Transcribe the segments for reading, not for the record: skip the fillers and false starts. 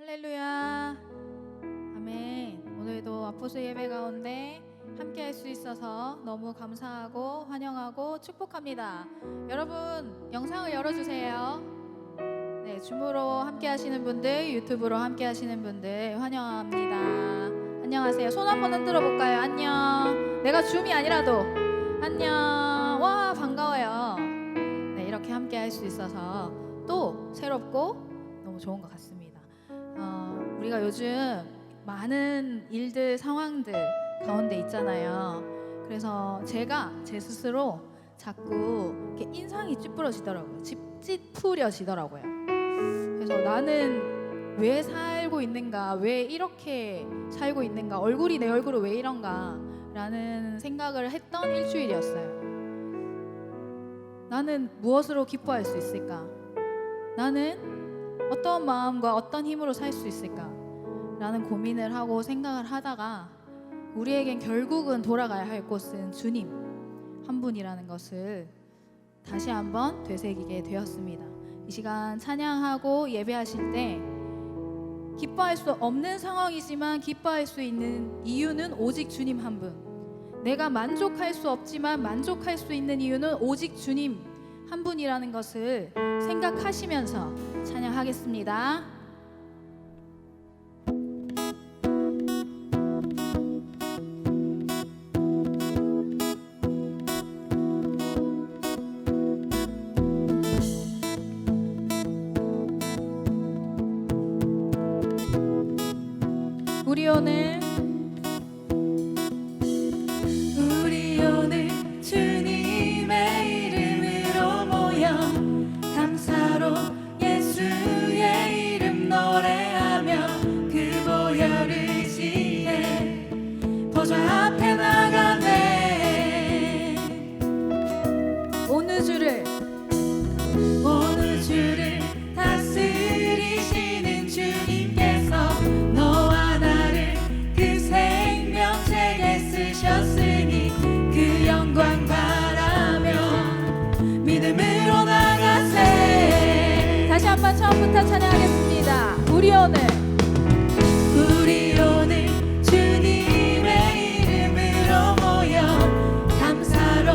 할렐루야. 아멘. 오늘도 아포스 예배 가운데 함께 할 수 있어서 너무 감사하고 환영하고 축복합니다. 여러분 영상을 열어주세요. 네, 줌으로 함께 하시는 분들, 유튜브로 함께 하시는 분들 환영합니다. 안녕하세요. 손 한번 흔들어 볼까요? 안녕. 내가 줌이 아니라도 안녕. 와, 반가워요. 네, 이렇게 함께 할 수 있어서 또 새롭고 너무 좋은 것 같습니다. 우리가 요즘 많은 일들, 상황들 가운데 있잖아요. 그래서 제가 제 스스로 자꾸 이렇게 인상이 찌푸려지더라고요. 찌푸려지더라고요. 그래서 나는 왜 살고 있는가, 왜 이렇게 살고 있는가, 얼굴이 내 얼굴은 왜 이런가 라는 생각을 했던 일주일이었어요. 나는 무엇으로 기뻐할 수 있을까? 나는 어떤 마음과 어떤 힘으로 살 수 있을까? 라는 고민을 하고 생각을 하다가 우리에겐 결국은 돌아가야 할 곳은 주님 한 분이라는 것을 다시 한번 되새기게 되었습니다. 이 시간 찬양하고 예배하실 때 기뻐할 수 없는 상황이지만 기뻐할 수 있는 이유는 오직 주님 한 분. 내가 만족할 수 없지만 만족할 수 있는 이유는 오직 주님 한 분이라는 것을 생각하시면서 찬양하겠습니다. 우리 오늘 주님의 이름으로 모여 감사로 예수의 이름 노래하며 그 보혈을 의지해 보좌 앞에 나가네. 오늘 주를 다스리시는 주님께서 너와 나를 그 생명책에 쓰셨으니 그 영광 바라며 믿음으로 나가세. 다시 한번 처음부터 찬양하겠습니다. 우리 오늘 주님의 이름으로 모여 감사로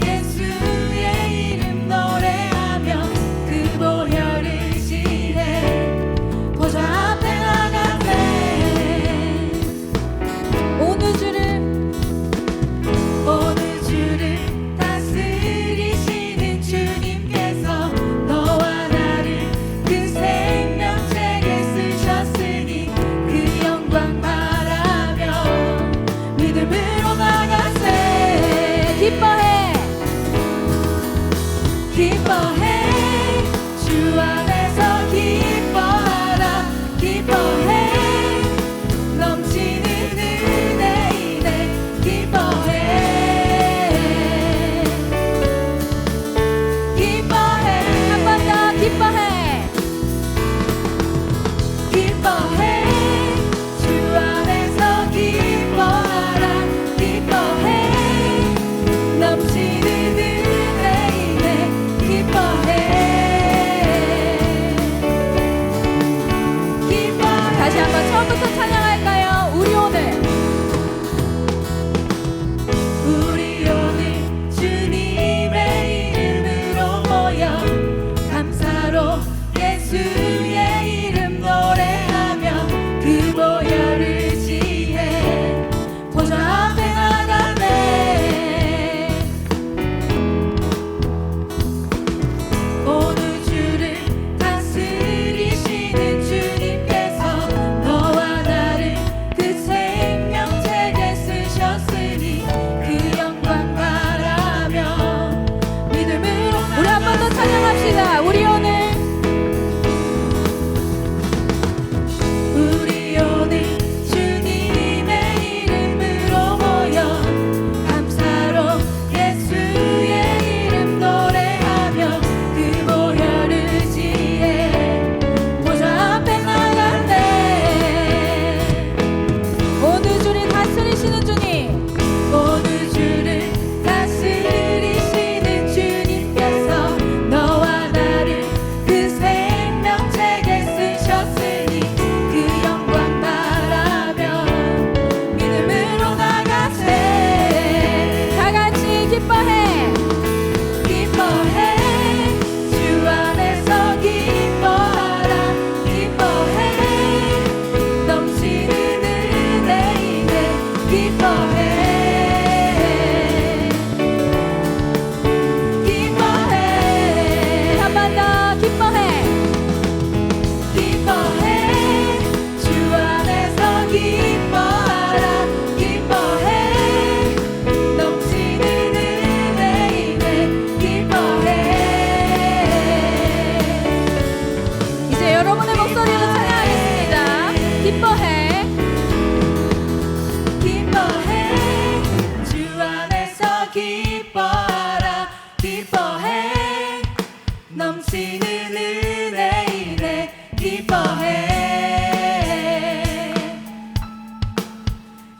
예수의 이름 노래하며 그 보혈을 의지해 보좌 앞에 나가세. 오늘 주를 다스리시는 주님께서 너와 나를 그 생명책에 쓰셨으니 그 영광 바라며 믿음으로 나가세. 기뻐해 주 안에서 기뻐하라. 기뻐해 넘치는 은혜 이내 기뻐해 한 번 더 기뻐해 주 안에서 기뻐하라. 기뻐해 넘치는 은혜 이내 기뻐해 다시 한번 처음부터 찬양할까요? 우리 오늘 주님의 이름으로 모여 감사로 예수의 이름 노래하며 그 보혈을 의지해 보좌 앞에 나가네. 오늘 주를 다스리시는 주님께서 너와 나를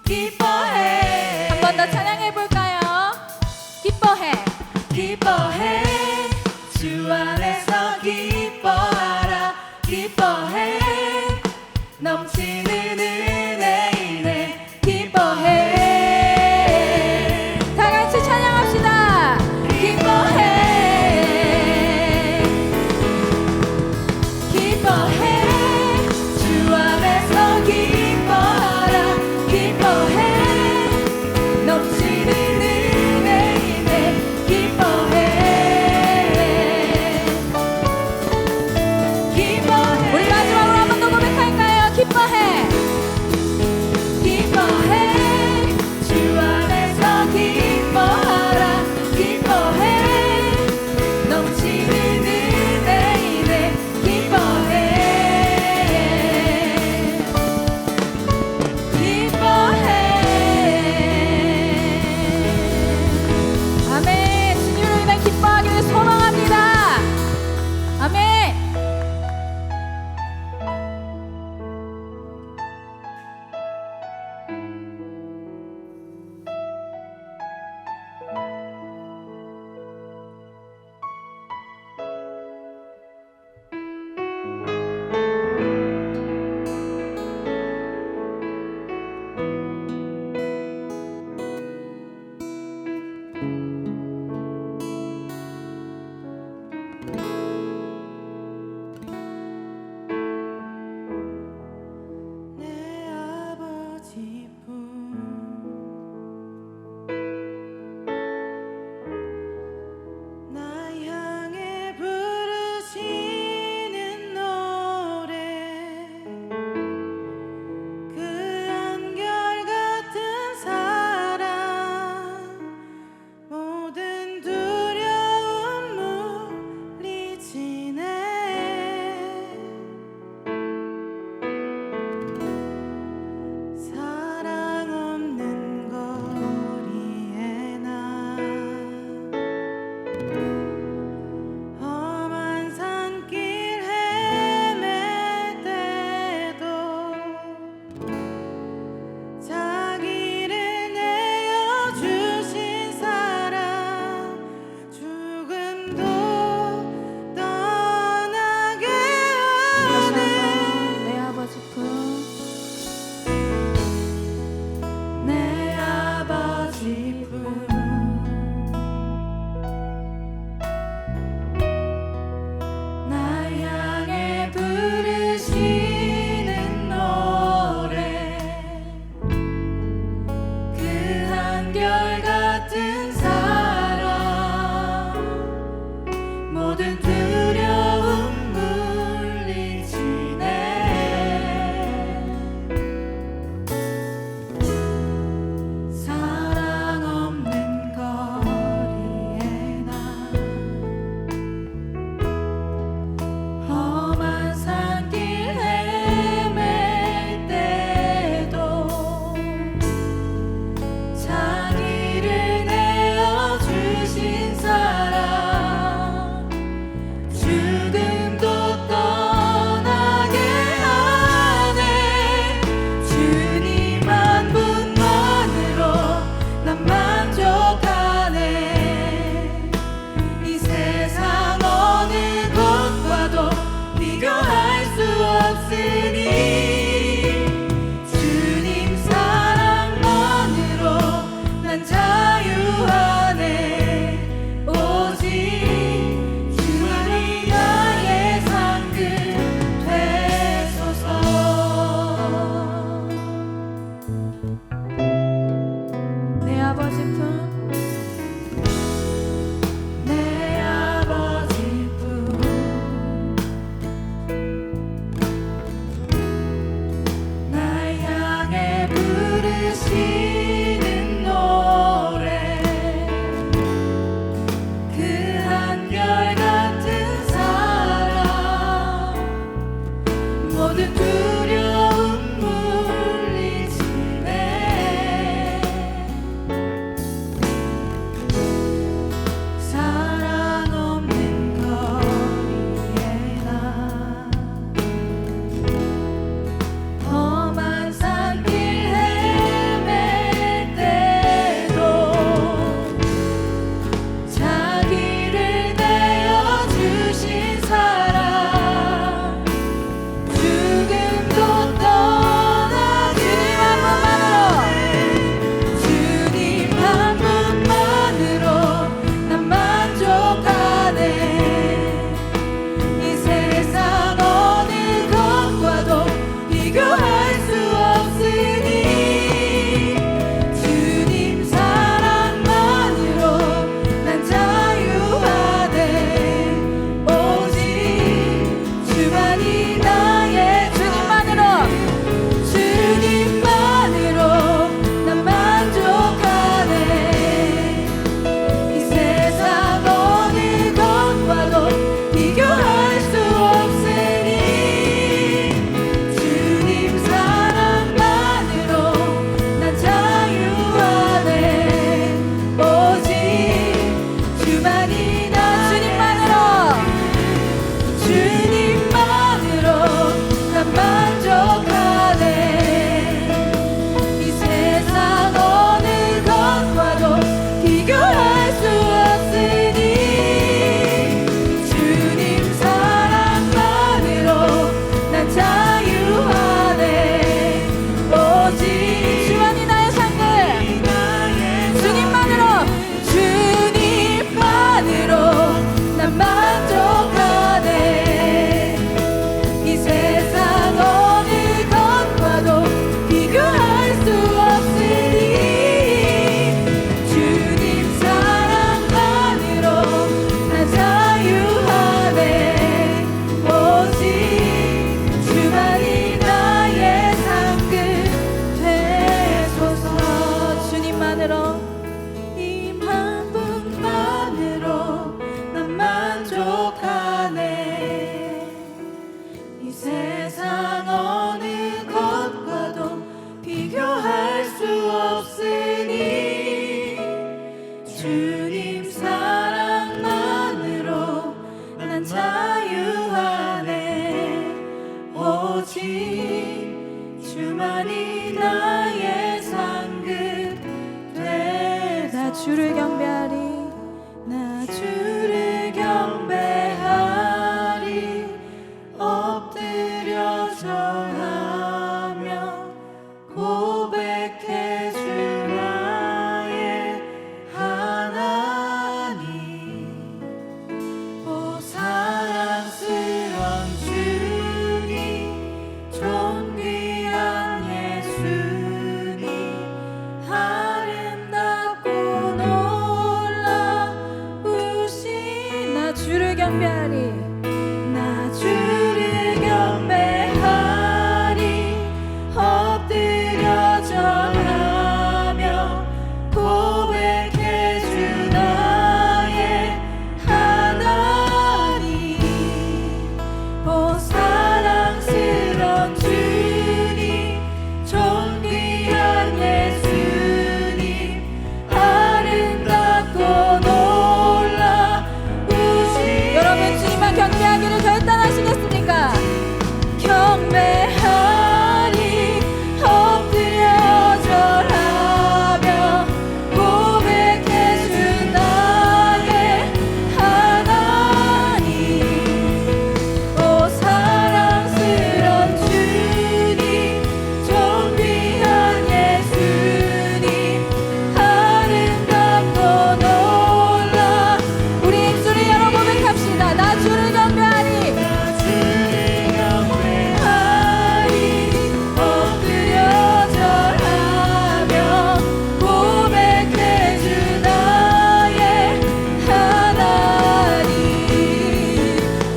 기뻐해 한 번 더 찬양해 볼까요? 기뻐해 기뻐해 주 안에서 기뻐하라 기뻐해 넘치는 은혜이네 기뻐해 다 같이 찬양합시다. 기뻐해 기뻐해 주 안에서 기뻐하라 기뻐해 넘치는 은혜이네 기뻐해 기뻐해 우리 마지막으로 한 번 더 고백할까요? 기뻐해 기뻐해 주 안에서 기뻐하라 기뻐해 넘치는 은혜이네 기뻐해 기뻐해 아멘. 주님으로 인해 기뻐하기를 소망합니다. 아멘. 내 아버지 품 나 향해 부르시는 노래 그 한결같은 사랑 모든 두려움 물리치네 사랑 없는 거리에 나 험한 산길 헤맬 때도 자기를 내어주신 사랑 죽음도 떠나게 다시 하네 한번 내 아버지 품 내 아버지 품 나 향해 부르시는 노래 그 한결같은 사랑 모든 두려움 물리치네 사랑 없는 거리에 나 험한 산길 헤맬 때도 자기를 내어주신 사랑 죽음도 떠나게 하네 주님 한 분만으로 난 만족하네 이 세상 어느 것과도 비교할 수 없으니 주님 사랑만으로 난 자유하네 오직 주만이 나의 상급 되소서 내 아버지 품 내 아버지 품 나 향해 부르시는 노래 그 한결같은 사랑 모든 두려움 물리치네 사랑 없는 거리에 나 세상 어느 것과도 비교할 수 없으니 주님 사랑만으로 난 자유하네. 오직 주만이 나의 상급 되사. 주를 경배하리. 나 주를 경배하리. 엎드려 절하며 고백해 주 나의 하나님. 오 사랑스런 주님, 존귀한 예수님, 아름답고 놀라우신. 나 주를 경배하리. 나 주를 경배하리. 엎드려 절하며 고백해 주 나의 하나님. 오 사랑스런 주님, 존귀한 예수님, 아름답고 놀라우신. 여러분 주님만 경배하기를 결단하시겠습니까? 경배하리. 엎드려 절하며 고백해 주 나의 하나님. 오 사랑스런 주님, 존귀한 예수님, 아름답고 놀라. 우리 입술을 열어 고백합시다. 나 주를 경배하리. 엎드려 절하며 고백해 주 나의 하나님.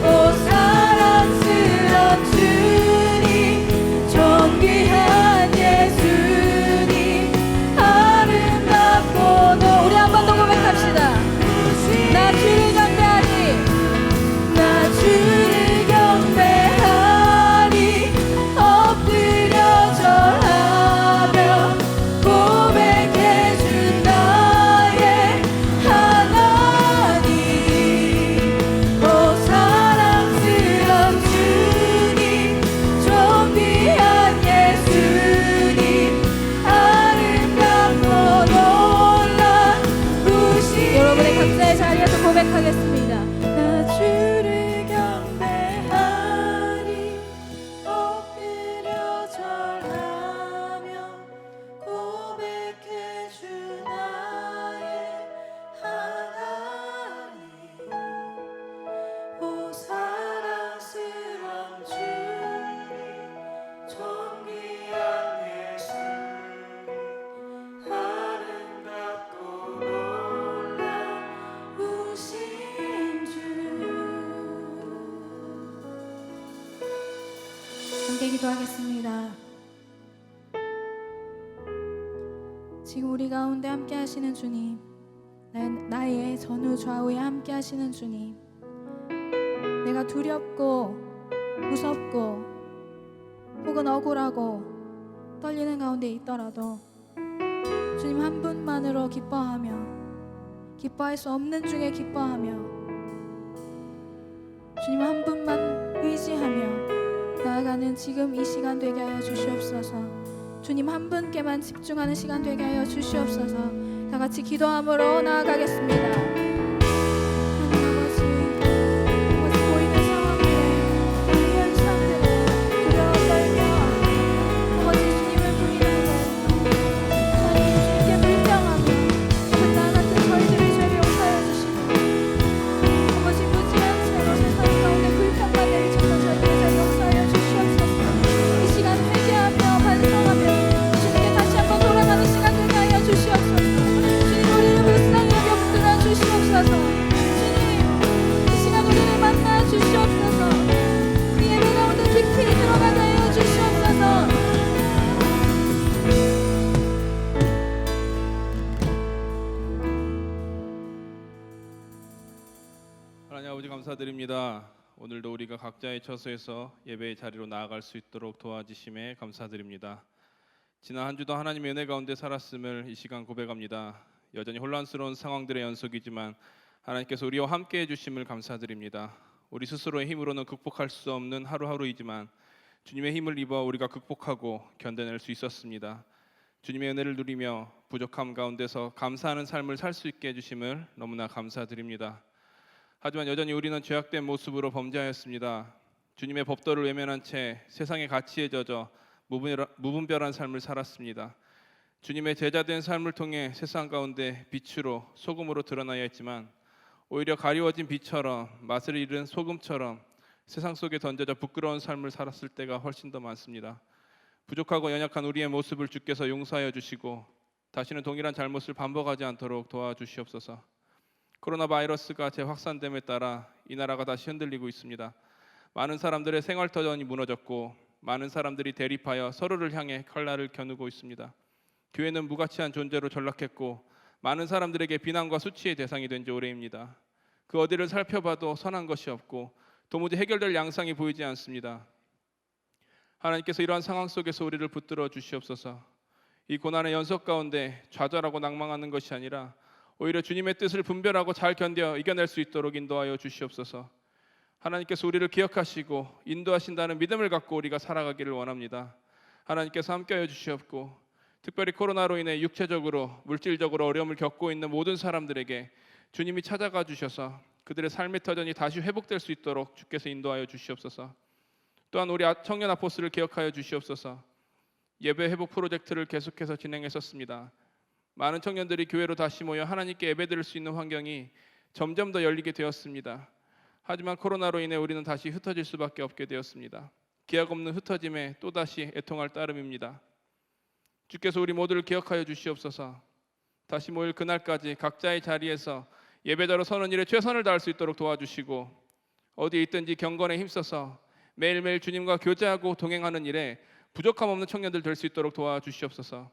오 사랑스런 주님, 존귀한 예수님, 아름답고 우리 한 번 더 고백합시다. 나 주를 경배하리. 나 주를 경배하리. 엎드려 절하며 고백해 주 나의 하나님. 오 사랑스런 주님, 존귀한 예수님, 아름답고 놀라우신. 여러분의 각자의 자리에서 고백하겠습니다. 나 주를 경배하리. 엎드려 절하며 고백해 주 나의 하나님. 오 사랑스런 주님, 존귀한 예수님, 아름답고 놀라우신 주. 함께 기도하겠습니다. 지금 우리 가운데 함께 하시는 주님, 나의 전후 좌우에 함께 하시는 주님, 내가 두렵고 무섭고 혹은 억울하고 떨리는 가운데 있더라도 주님 한 분만으로 기뻐하며, 기뻐할 수 없는 중에 기뻐하며, 주님 한 분만 의지하며 나아가는 지금 이 시간 되게 하여 주시옵소서. 주님 한 분께만 집중하는 시간 되게 하여 주시옵소서. 다 같이 기도함으로 나아가겠습니다. 하나님 아버지, 보이는 상황에 우리 현상들에 두려워 떨며 아버지 주님을 부인하고 주님께 불평하며 그나 같은 저희들의 죄를 용서하여 주시고 아버지 무지한 죄로 세상 가운데 불평만 내리쳐서 저희들의 죄를 용서하여 주시옵소서. 이 시간 회개하며 반성하며 주님께 다시 한번 돌아가는 시간 되게 하여 주시옵소서. 주님 우리를 불쌍히 여겨 붙들어 주시옵소서. 주님 이 시간 우리를 만나 주시옵소서. 우리 예배 가운데 깊이 들어가게 하여 주시옵소서. 하나님 아버지 감사드립니다. 오늘도 우리가 각자의 처소에서 예배의 자리로 나아갈 수 있도록 도와주심에 감사드립니다. 지난 한 주도 하나님의 은혜 가운데 살았음을 이 시간 고백합니다. 여전히 혼란스러운 상황들의 연속이지만 하나님께서 우리와 함께 해주심을 감사드립니다. 우리 스스로의 힘으로는 극복할 수 없는 하루하루이지만 주님의 힘을 입어 우리가 극복하고 견뎌낼 수 있었습니다. 주님의 은혜를 누리며 부족함 가운데서 감사하는 삶을 살 수 있게 해주심을 너무나 감사드립니다. 하지만 여전히 우리는 죄악된 모습으로 범죄하였습니다. 주님의 법도를 외면한 채 세상의 가치에 젖어 무분별한 삶을 살았습니다. 주님의 제자된 삶을 통해 세상 가운데 빛으로 소금으로 드러나야 했지만 오히려 가리워진 빛처럼 맛을 잃은 소금처럼 세상 속에 던져져 부끄러운 삶을 살았을 때가 훨씬 더 많습니다. 부족하고 연약한 우리의 모습을 주께서 용서하여 주시고 다시는 동일한 잘못을 반복하지 않도록 도와주시옵소서. 코로나 바이러스가 재확산됨에 따라 이 나라가 다시 흔들리고 있습니다. 많은 사람들의 생활터전이 무너졌고 많은 사람들이 대립하여 서로를 향해 칼날을 겨누고 있습니다. 교회는 무가치한 존재로 전락했고 많은 사람들에게 비난과 수치의 대상이 된 지 오래입니다. 그 어디를 살펴봐도 선한 것이 없고 도무지 해결될 양상이 보이지 않습니다. 하나님께서 이러한 상황 속에서 우리를 붙들어 주시옵소서. 이 고난의 연속 가운데 좌절하고 낭망하는 것이 아니라 오히려 주님의 뜻을 분별하고 잘 견뎌 이겨낼 수 있도록 인도하여 주시옵소서. 하나님께서 우리를 기억하시고 인도하신다는 믿음을 갖고 우리가 살아가기를 원합니다. 하나님께서 함께하여 주시옵고 특별히 코로나로 인해 육체적으로 물질적으로 어려움을 겪고 있는 모든 사람들에게 주님이 찾아가 주셔서 그들의 삶의 터전이 다시 회복될 수 있도록 주께서 인도하여 주시옵소서. 또한 우리 청년 아포스를 기억하여 주시옵소서. 예배 회복 프로젝트를 계속해서 진행했었습니다. 많은 청년들이 교회로 다시 모여 하나님께 예배드릴 수 있는 환경이 점점 더 열리게 되었습니다. 하지만 코로나로 인해 우리는 다시 흩어질 수밖에 없게 되었습니다. 기약 없는 흩어짐에 또다시 애통할 따름입니다. 주께서 우리 모두를 기억하여 주시옵소서. 다시 모일 그날까지 각자의 자리에서 예배자로 서는 일에 최선을 다할 수 있도록 도와주시고 어디에 있든지 경건에 힘써서 매일매일 주님과 교제하고 동행하는 일에 부족함 없는 청년들 될 수 있도록 도와주시옵소서.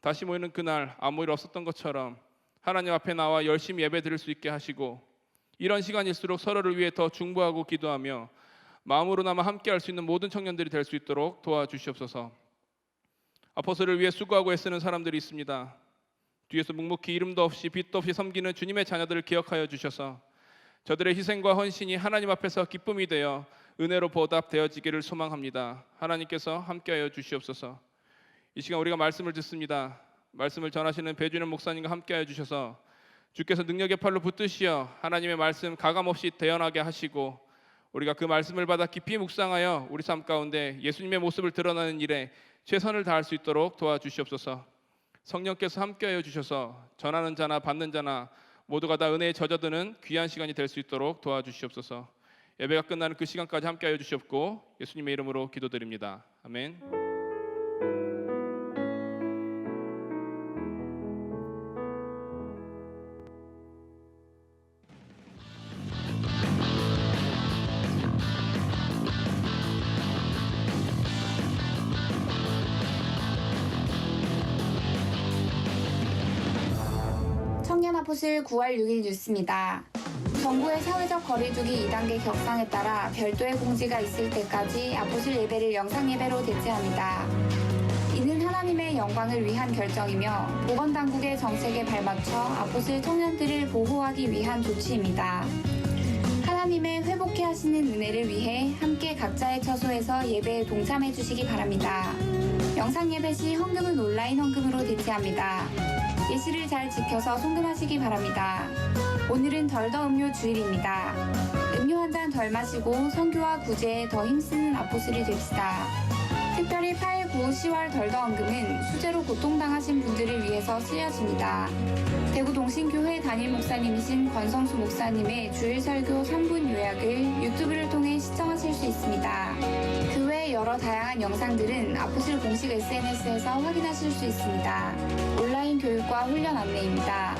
다시 모이는 그날 아무 일 없었던 것처럼 하나님 앞에 나와 열심히 예배 드릴 수 있게 하시고 이런 시간일수록 서로를 위해 더 중보하고 기도하며 마음으로나마 함께 할 수 있는 모든 청년들이 될 수 있도록 도와주시옵소서. 아포스를 위해 수고하고 애쓰는 사람들이 있습니다. 뒤에서 묵묵히 이름도 없이 빛도 없이 섬기는 주님의 자녀들을 기억하여 주셔서 저들의 희생과 헌신이 하나님 앞에서 기쁨이 되어 은혜로 보답되어지기를 소망합니다. 하나님께서 함께하여 주시옵소서. 이 시간 우리가 말씀을 듣습니다. 말씀을 전하시는 배준현 목사님과 함께하여 주셔서 주께서 능력의 팔로 붙드시어 하나님의 말씀 가감없이 대언하게 하시고 우리가 그 말씀을 받아 깊이 묵상하여 우리 삶 가운데 예수님의 모습을 드러내는 일에 최선을 다할 수 있도록 도와주시옵소서. 성령께서 함께하여 주셔서 전하는 자나 받는 자나 모두가 다 은혜에 젖어드는 귀한 시간이 될 수 있도록 도와주시옵소서. 예배가 끝나는 그 시간까지 함께하여 주시옵고 예수님의 이름으로 기도드립니다. 아멘. 청년 아포슬 9월 6일 뉴스입니다. 정부의 사회적 거리두기 2단계 격상에 따라 별도의 공지가 있을 때까지 아포슬 예배를 영상 예배로 대체합니다. 이는 하나님의 영광을 위한 결정이며 보건당국의 정책에 발맞춰 아포슬 청년들을 보호하기 위한 조치입니다. 하나님의 회복케 하시는 은혜를 위해 함께 각자의 처소에서 예배에 동참해 주시기 바랍니다. 영상 예배 시 헌금은 온라인 헌금으로 대체합니다. 예시를 잘 지켜서 송금하시기 바랍니다. 오늘은 덜더 음료 주일입니다. 음료 한 잔 덜 마시고 선교와 구제에 더 힘쓰는 아포슬이 됩시다. 특별히 8, 9, 10월 덜더 헌금은 수재로 고통당하신 분들을 위해서 쓰여집니다. 대구 동신교회 담임 목사님이신 권성수 목사님의 주일 설교 3분 요약을 유튜브를 통해 시청하실 수 있습니다. 그 외 여러 다양한 영상들은 아포슬 공식 SNS에서 확인하실 수 있습니다. 온라인 교육과 훈련 안내입니다.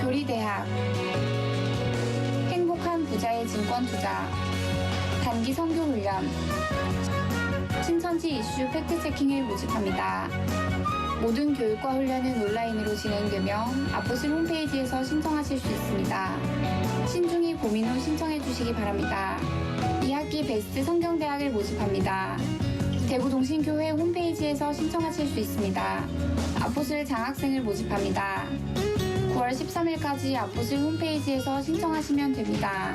교리대학, 행복한 부자의 증권 투자, 단기 선교 훈련, 신천지 이슈 팩트체킹을 모집합니다. 모든 교육과 훈련은 온라인으로 진행되며 아포슬 홈페이지에서 신청하실 수 있습니다. 신중히 고민 후 신청해 주시기 바랍니다. 2학기 베스트 성경대학을 모집합니다. 대구동신교회 홈페이지에서 신청하실 수 있습니다. 아포슬 장학생을 모집합니다. 9월 13일까지 아포슬 홈페이지에서 신청하시면 됩니다.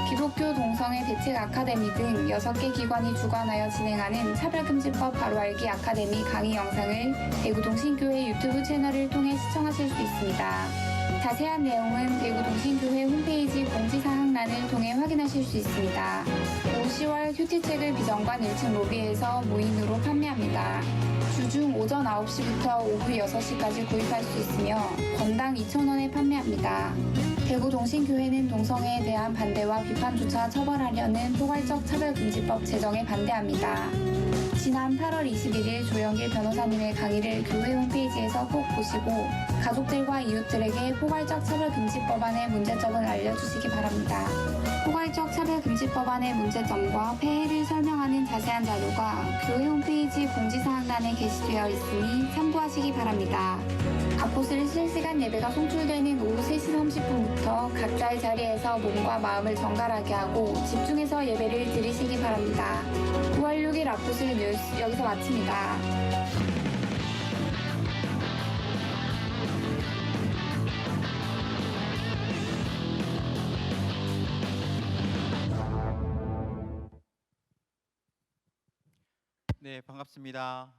기독교 동성애 대책 아카데미 등 6개 기관이 주관하여 진행하는 차별금지법 바로 알기 아카데미 강의 영상을 대구동신교회 유튜브 채널을 통해 시청하실 수 있습니다. 자세한 내용은 대구동신교회 홈페이지 공지사항란을 통해 확인하실 수 있습니다. 올 10월 큐티책을 비정관 1층 로비에서 무인으로 판매합니다. 주중 오전 9시부터 오후 6시까지 구입할 수 있으며 건당 2,000원에 판매합니다. 대구동신교회는 동성애에 대한 반대와 비판조차 처벌하려는 포괄적 차별금지법 제정에 반대합니다. 지난 8월 21일 조영길 변호사님의 강의를 교회 홈페이지에서 꼭 보시고 가족들과 이웃들에게 포괄적 차별금지법안의 문제점을 알려주시기 바랍니다. 포괄적 차별금지법안의 문제점과 폐해를 설명하는 자세한 자료가 교회 홈페이지 공지사항란에 게시되어 있으니 참고하시기 바랍니다. 아포슬 실시간 예배가 송출되는 오후 3시 30분부터 각자의 자리에서 몸과 마음을 정갈하게 하고 집중해서 예배를 드리시기 바랍니다. 9월 6일 아포슬 뉴스 여기서 마칩니다. 네, 반갑습니다.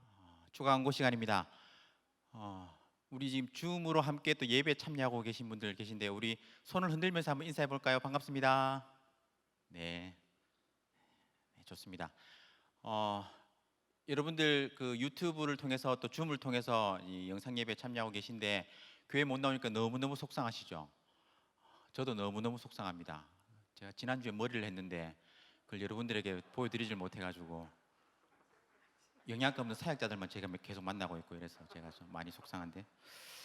추가 광고 시간입니다. 우리 지금 줌으로 함께 또 예배 참여하고 계신 분들 계신데 우리 손을 흔들면서 한번 인사해 볼까요? 반갑습니다. 네, 좋습니다. 여러분들 그 유튜브를 통해서 또 줌을 통해서 이 영상 예배 참여하고 계신데 교회 못 나오니까 너무너무 속상하시죠? 저도 너무너무 속상합니다. 제가 지난주에 머리를 했는데 그걸 여러분들에게 보여드리질 못해가지고 영양가 없는 사역자들만 제가 계속 만나고 있고 이래서 제가 좀 많이 속상한데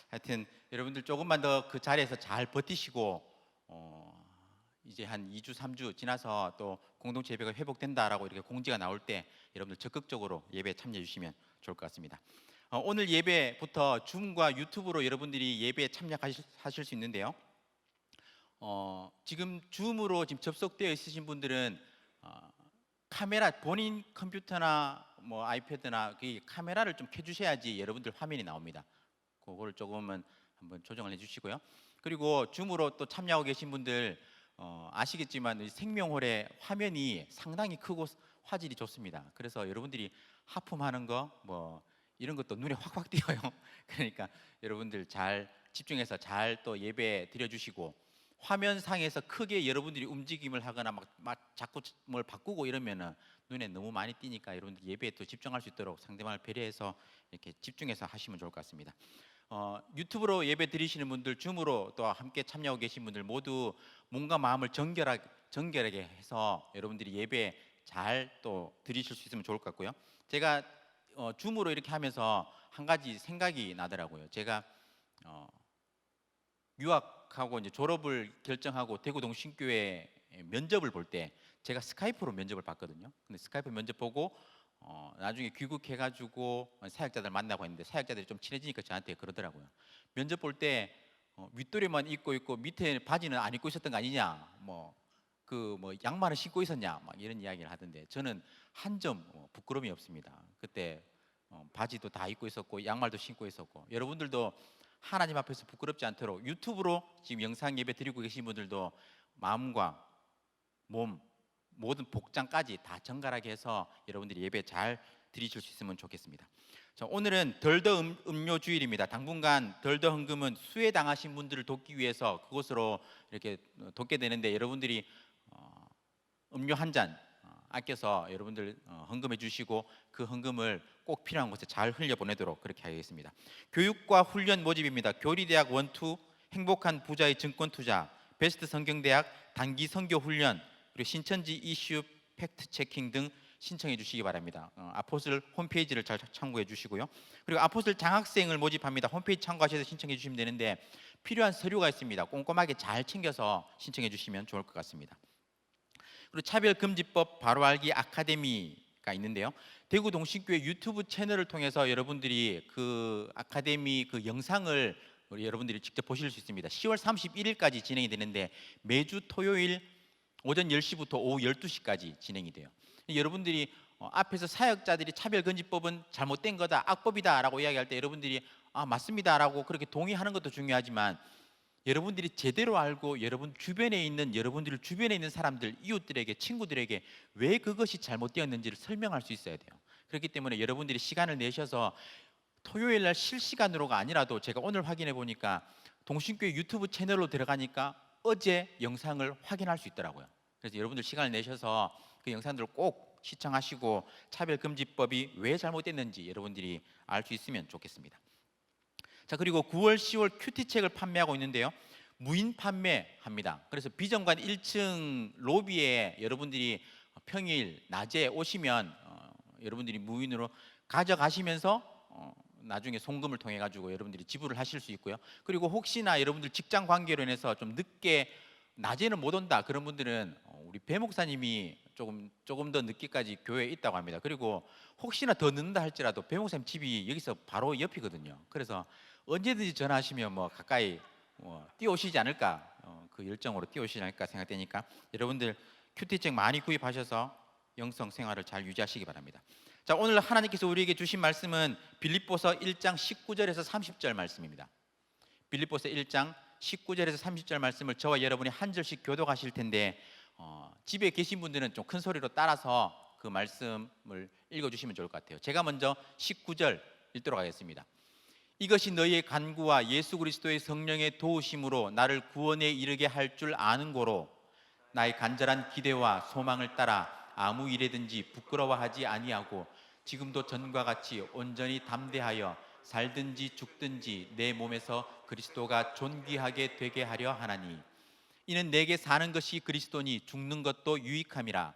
하여튼 여러분들 조금만 더 그 자리에서 잘 버티시고 이제 한 2주 3주 지나서 또 공동체 예배가 회복된다라고 이렇게 공지가 나올 때 여러분들 적극적으로 예배에 참여해 주시면 좋을 것 같습니다. 오늘 예배부터 줌과 유튜브로 여러분들이 예배에 참여하실 수 있는데요. 지금 줌으로 지금 접속되어 있으신 분들은 카메라 본인 컴퓨터나 뭐 아이패드나 그 카메라를 좀 켜주셔야지 여러분들 화면이 나옵니다. 그거를 조금은 한번 조정을 해주시고요. 그리고 줌으로 또 참여하고 계신 분들 아시겠지만 생명홀의 화면이 상당히 크고 화질이 좋습니다. 그래서 여러분들이 하품하는 거 뭐 이런 것도 눈에 확확 띄어요. 그러니까 여러분들 잘 집중해서 잘 또 예배 드려주시고 화면상에서 크게 여러분들이 움직임을 하거나 막 자꾸 뭘 바꾸고 이러면은 눈에 너무 많이 띄니까 여러분들 예배에 또 집중할 수 있도록 상대방을 배려해서 이렇게 집중해서 하시면 좋을 것 같습니다. 유튜브로 예배 드리시는 분들, 줌으로 또 함께 참여하고 계신 분들 모두 몸과 마음을 정결하게 해서 여러분들이 예배 잘 또 드리실 수 있으면 좋을 것 같고요. 제가 줌으로 이렇게 하면서 한 가지 생각이 나더라고요. 제가 유학하고 이제 졸업을 결정하고 대구 동신교회 면접을 볼 때 제가 스카이프로 면접을 봤거든요. 근데 스카이프 면접 보고 나중에 귀국해가지고 사역자들 만나고 했는데 사역자들이 좀 친해지니까 저한테 그러더라고요. 면접 볼 때 윗도리만 입고 있고 밑에 바지는 안 입고 있었던 거 아니냐, 뭐 양말을 신고 있었냐, 막 이런 이야기를 하던데 저는 한 점 부끄러움이 없습니다. 그때 바지도 다 입고 있었고 양말도 신고 있었고 여러분들도 하나님 앞에서 부끄럽지 않도록 유튜브로 지금 영상 예배 드리고 계신 분들도 마음과 몸 모든 복장까지 다 정갈하게 해서 여러분들이 예배 잘 드리실 수 있으면 좋겠습니다. 자, 오늘은 덜더 음료 주일입니다. 당분간 덜더 헌금은 수혜 당하신 분들을 돕기 위해서 그곳으로 이렇게 돕게 되는데 여러분들이 음료 한 잔 아껴서 여러분들 헌금해 주시고 그 헌금을 꼭 필요한 곳에 잘 흘려보내도록 그렇게 하겠습니다. 교육과 훈련 모집입니다. 교리대학 1, 2, 행복한 부자의 증권투자, 베스트 성경대학 단기 선교 훈련, 그리고 신천지 이슈 팩트 체킹 등 신청해 주시기 바랍니다. 아포슬 홈페이지를 잘 참고해 주시고요. 그리고 아포슬 장학생을 모집합니다. 홈페이지 참고하셔서 신청해 주시면 되는데 필요한 서류가 있습니다. 꼼꼼하게 잘 챙겨서 신청해 주시면 좋을 것 같습니다. 그리고 차별금지법 바로알기 아카데미가 있는데요. 대구 동신교회 유튜브 채널을 통해서 여러분들이 그 아카데미 그 영상을 여러분들이 직접 보실 수 있습니다. 10월 31일까지 진행이 되는데 매주 토요일 오전 10시부터 오후 12시까지 진행이 돼요. 여러분들이 앞에서 사역자들이 차별금지법은 잘못된 거다, 악법이다라고 이야기할 때 여러분들이 맞습니다라고 그렇게 동의하는 것도 중요하지만 여러분들이 제대로 알고 여러분 주변에 있는 사람들, 이웃들에게, 친구들에게 왜 그것이 잘못되었는지를 설명할 수 있어야 돼요. 그렇기 때문에 여러분들이 시간을 내셔서 토요일 날 실시간으로가 아니라도 제가 오늘 확인해 보니까 동신교회 유튜브 채널로 들어가니까 어제 영상을 확인할 수 있더라고요. 그래서 여러분들 시간을 내셔서 그 영상들을 꼭 시청하시고 차별금지법이 왜 잘못됐는지 여러분들이 알 수 있으면 좋겠습니다. 자, 그리고 9월, 10월 큐티책을 판매하고 있는데요. 무인 판매합니다. 그래서 비정관 1층 로비에 여러분들이 평일 낮에 오시면 여러분들이 무인으로 가져가시면서 나중에 송금을 통해 가지고 여러분들이 지불을 하실 수 있고요. 그리고 혹시나 여러분들 직장 관계로 인해서 좀 늦게 낮에는 못 온다 그런 분들은 우리 배 목사님이 조금 더 늦게까지 교회에 있다고 합니다. 그리고 혹시나 더 늦는다 할지라도 배 목사님 집이 여기서 바로 옆이거든요. 그래서 언제든지 전화하시면 가까이 뛰어오시지 않을까, 그 열정으로 뛰어오시지 않을까 생각되니까 여러분들 큐티책 많이 구입하셔서 영성 생활을 잘 유지하시기 바랍니다. 자, 오늘 하나님께서 우리에게 주신 말씀은 빌립보서 1장 19절에서 30절 말씀입니다. 빌립보서 1장 19절에서 30절 말씀을 저와 여러분이 한 절씩 교독하실 텐데 집에 계신 분들은 좀 큰 소리로 따라서 그 말씀을 읽어주시면 좋을 것 같아요. 제가 먼저 19절 읽도록 하겠습니다. 이것이 너희의 간구와 예수 그리스도의 성령의 도우심으로 나를 구원에 이르게 할 줄 아는 고로 나의 간절한 기대와 소망을 따라 아무 일에든지 부끄러워하지 아니하고 지금도 전과 같이 온전히 담대하여 살든지 죽든지 내 몸에서 그리스도가 존귀하게 되게 하려 하나니 이는 내게 사는 것이 그리스도니 죽는 것도 유익함이라.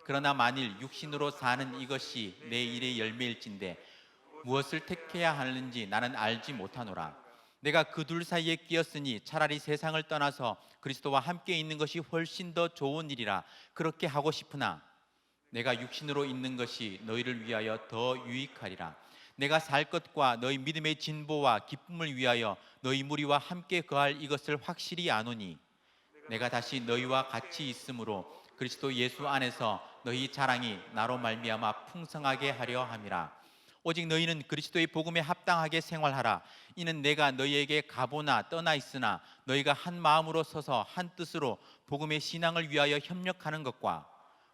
그러나 만일 육신으로 사는 이것이 내 일의 열매일진데 무엇을 택해야 하는지 나는 알지 못하노라. 내가 그 둘 사이에 끼었으니 차라리 세상을 떠나서 그리스도와 함께 있는 것이 훨씬 더 좋은 일이라 그렇게 하고 싶으나 내가 육신으로 있는 것이 너희를 위하여 더 유익하리라. 내가 살 것과 너희 믿음의 진보와 기쁨을 위하여 너희 무리와 함께 거할 이것을 확실히 아노니 내가 다시 너희와 같이 있으므로 그리스도 예수 안에서 너희 자랑이 나로 말미암아 풍성하게 하려 함이라. 오직 너희는 그리스도의 복음에 합당하게 생활하라. 이는 내가 너희에게 가보나 떠나 있으나 너희가 한 마음으로 서서 한 뜻으로 복음의 신앙을 위하여 협력하는 것과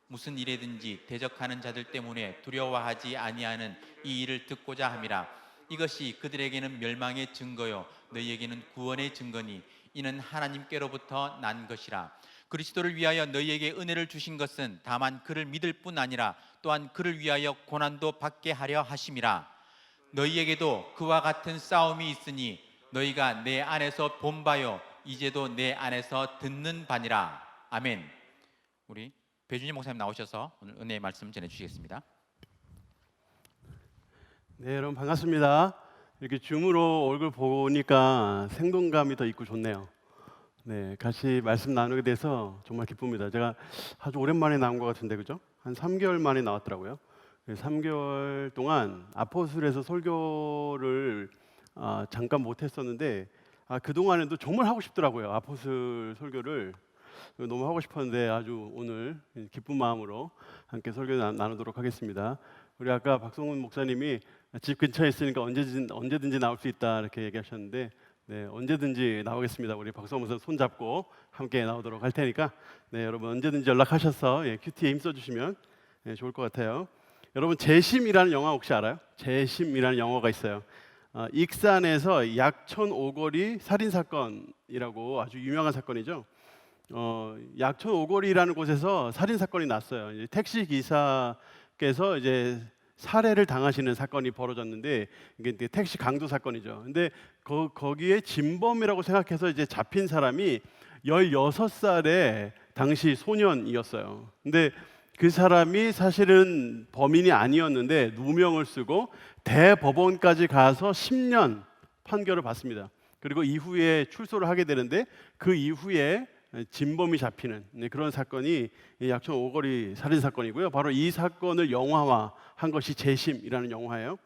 무슨 일에든지 대적하는 자들 때문에 두려워하지 아니하는 이 일을 듣고자 함이라. 이것이 그들에게는 멸망의 증거요 너희에게는 구원의 증거니 이는 하나님께로부터 난 것이라. 그리스도를 위하여 너희에게 은혜를 주신 것은 다만 그를 믿을 뿐 아니라 또한 그를 위하여 고난도 받게 하려 하심이라. 너희에게도 그와 같은 싸움이 있으니 너희가 내 안에서 본 바요 이제도 내 안에서 듣는 바니라. 아멘. 우리 배준희 목사님 나오셔서 오늘 은혜의 말씀 전해주시겠습니다. 네, 여러분 반갑습니다. 이렇게 줌으로 얼굴 보니까 생동감이 더 있고 좋네요. 네, 같이 말씀 나누게 돼서 정말 기쁩니다. 제가 아주 오랜만에 나온 것 같은데, 그죠? 한 3개월 만에 나왔더라고요. 3개월 동안 아포슬에서 설교를 잠깐 못했었는데 그 동안에도 정말 하고 싶더라고요. 아포슬 설교를 너무 하고 싶었는데 아주 오늘 기쁜 마음으로 함께 설교 나누도록 하겠습니다. 우리 아까 박성훈 목사님이 집 근처에 있으니까 언제든지 나올 수 있다 이렇게 얘기하셨는데 네, 언제든지 나오겠습니다. 우리 박성훈 목사 손 잡고 함께 나오도록 할 테니까 네, 여러분 언제든지 연락하셔서 큐티에 힘써주시면 좋을 것 같아요. 여러분 재심이라는 영화 혹시 알아요? 재심이라는 영화가 있어요. 익산에서 약천 오거리 살인 사건이라고 아주 유명한 사건이죠. 약천 오거리라는 곳에서 살인 사건이 났어요. 택시 기사께서 이제 살해를 당하시는 사건이 벌어졌는데 이게 택시 강도 사건이죠. 근데 거기에 진범이라고 생각해서 이제 잡힌 사람이 16살의 당시 소년이었어요. 근데 그 사람이 사실은 범인이 아니었는데 누명을 쓰고 대법원까지 가서 10년 판결을 받습니다. 그리고 이후에 출소를 하게 되는데 그 이후에 진범이 잡히는 그런 사건이 약천 오거리 살인 사건이고요. 바로 이 사건을 영화화한 것이 재심이라는 영화예요.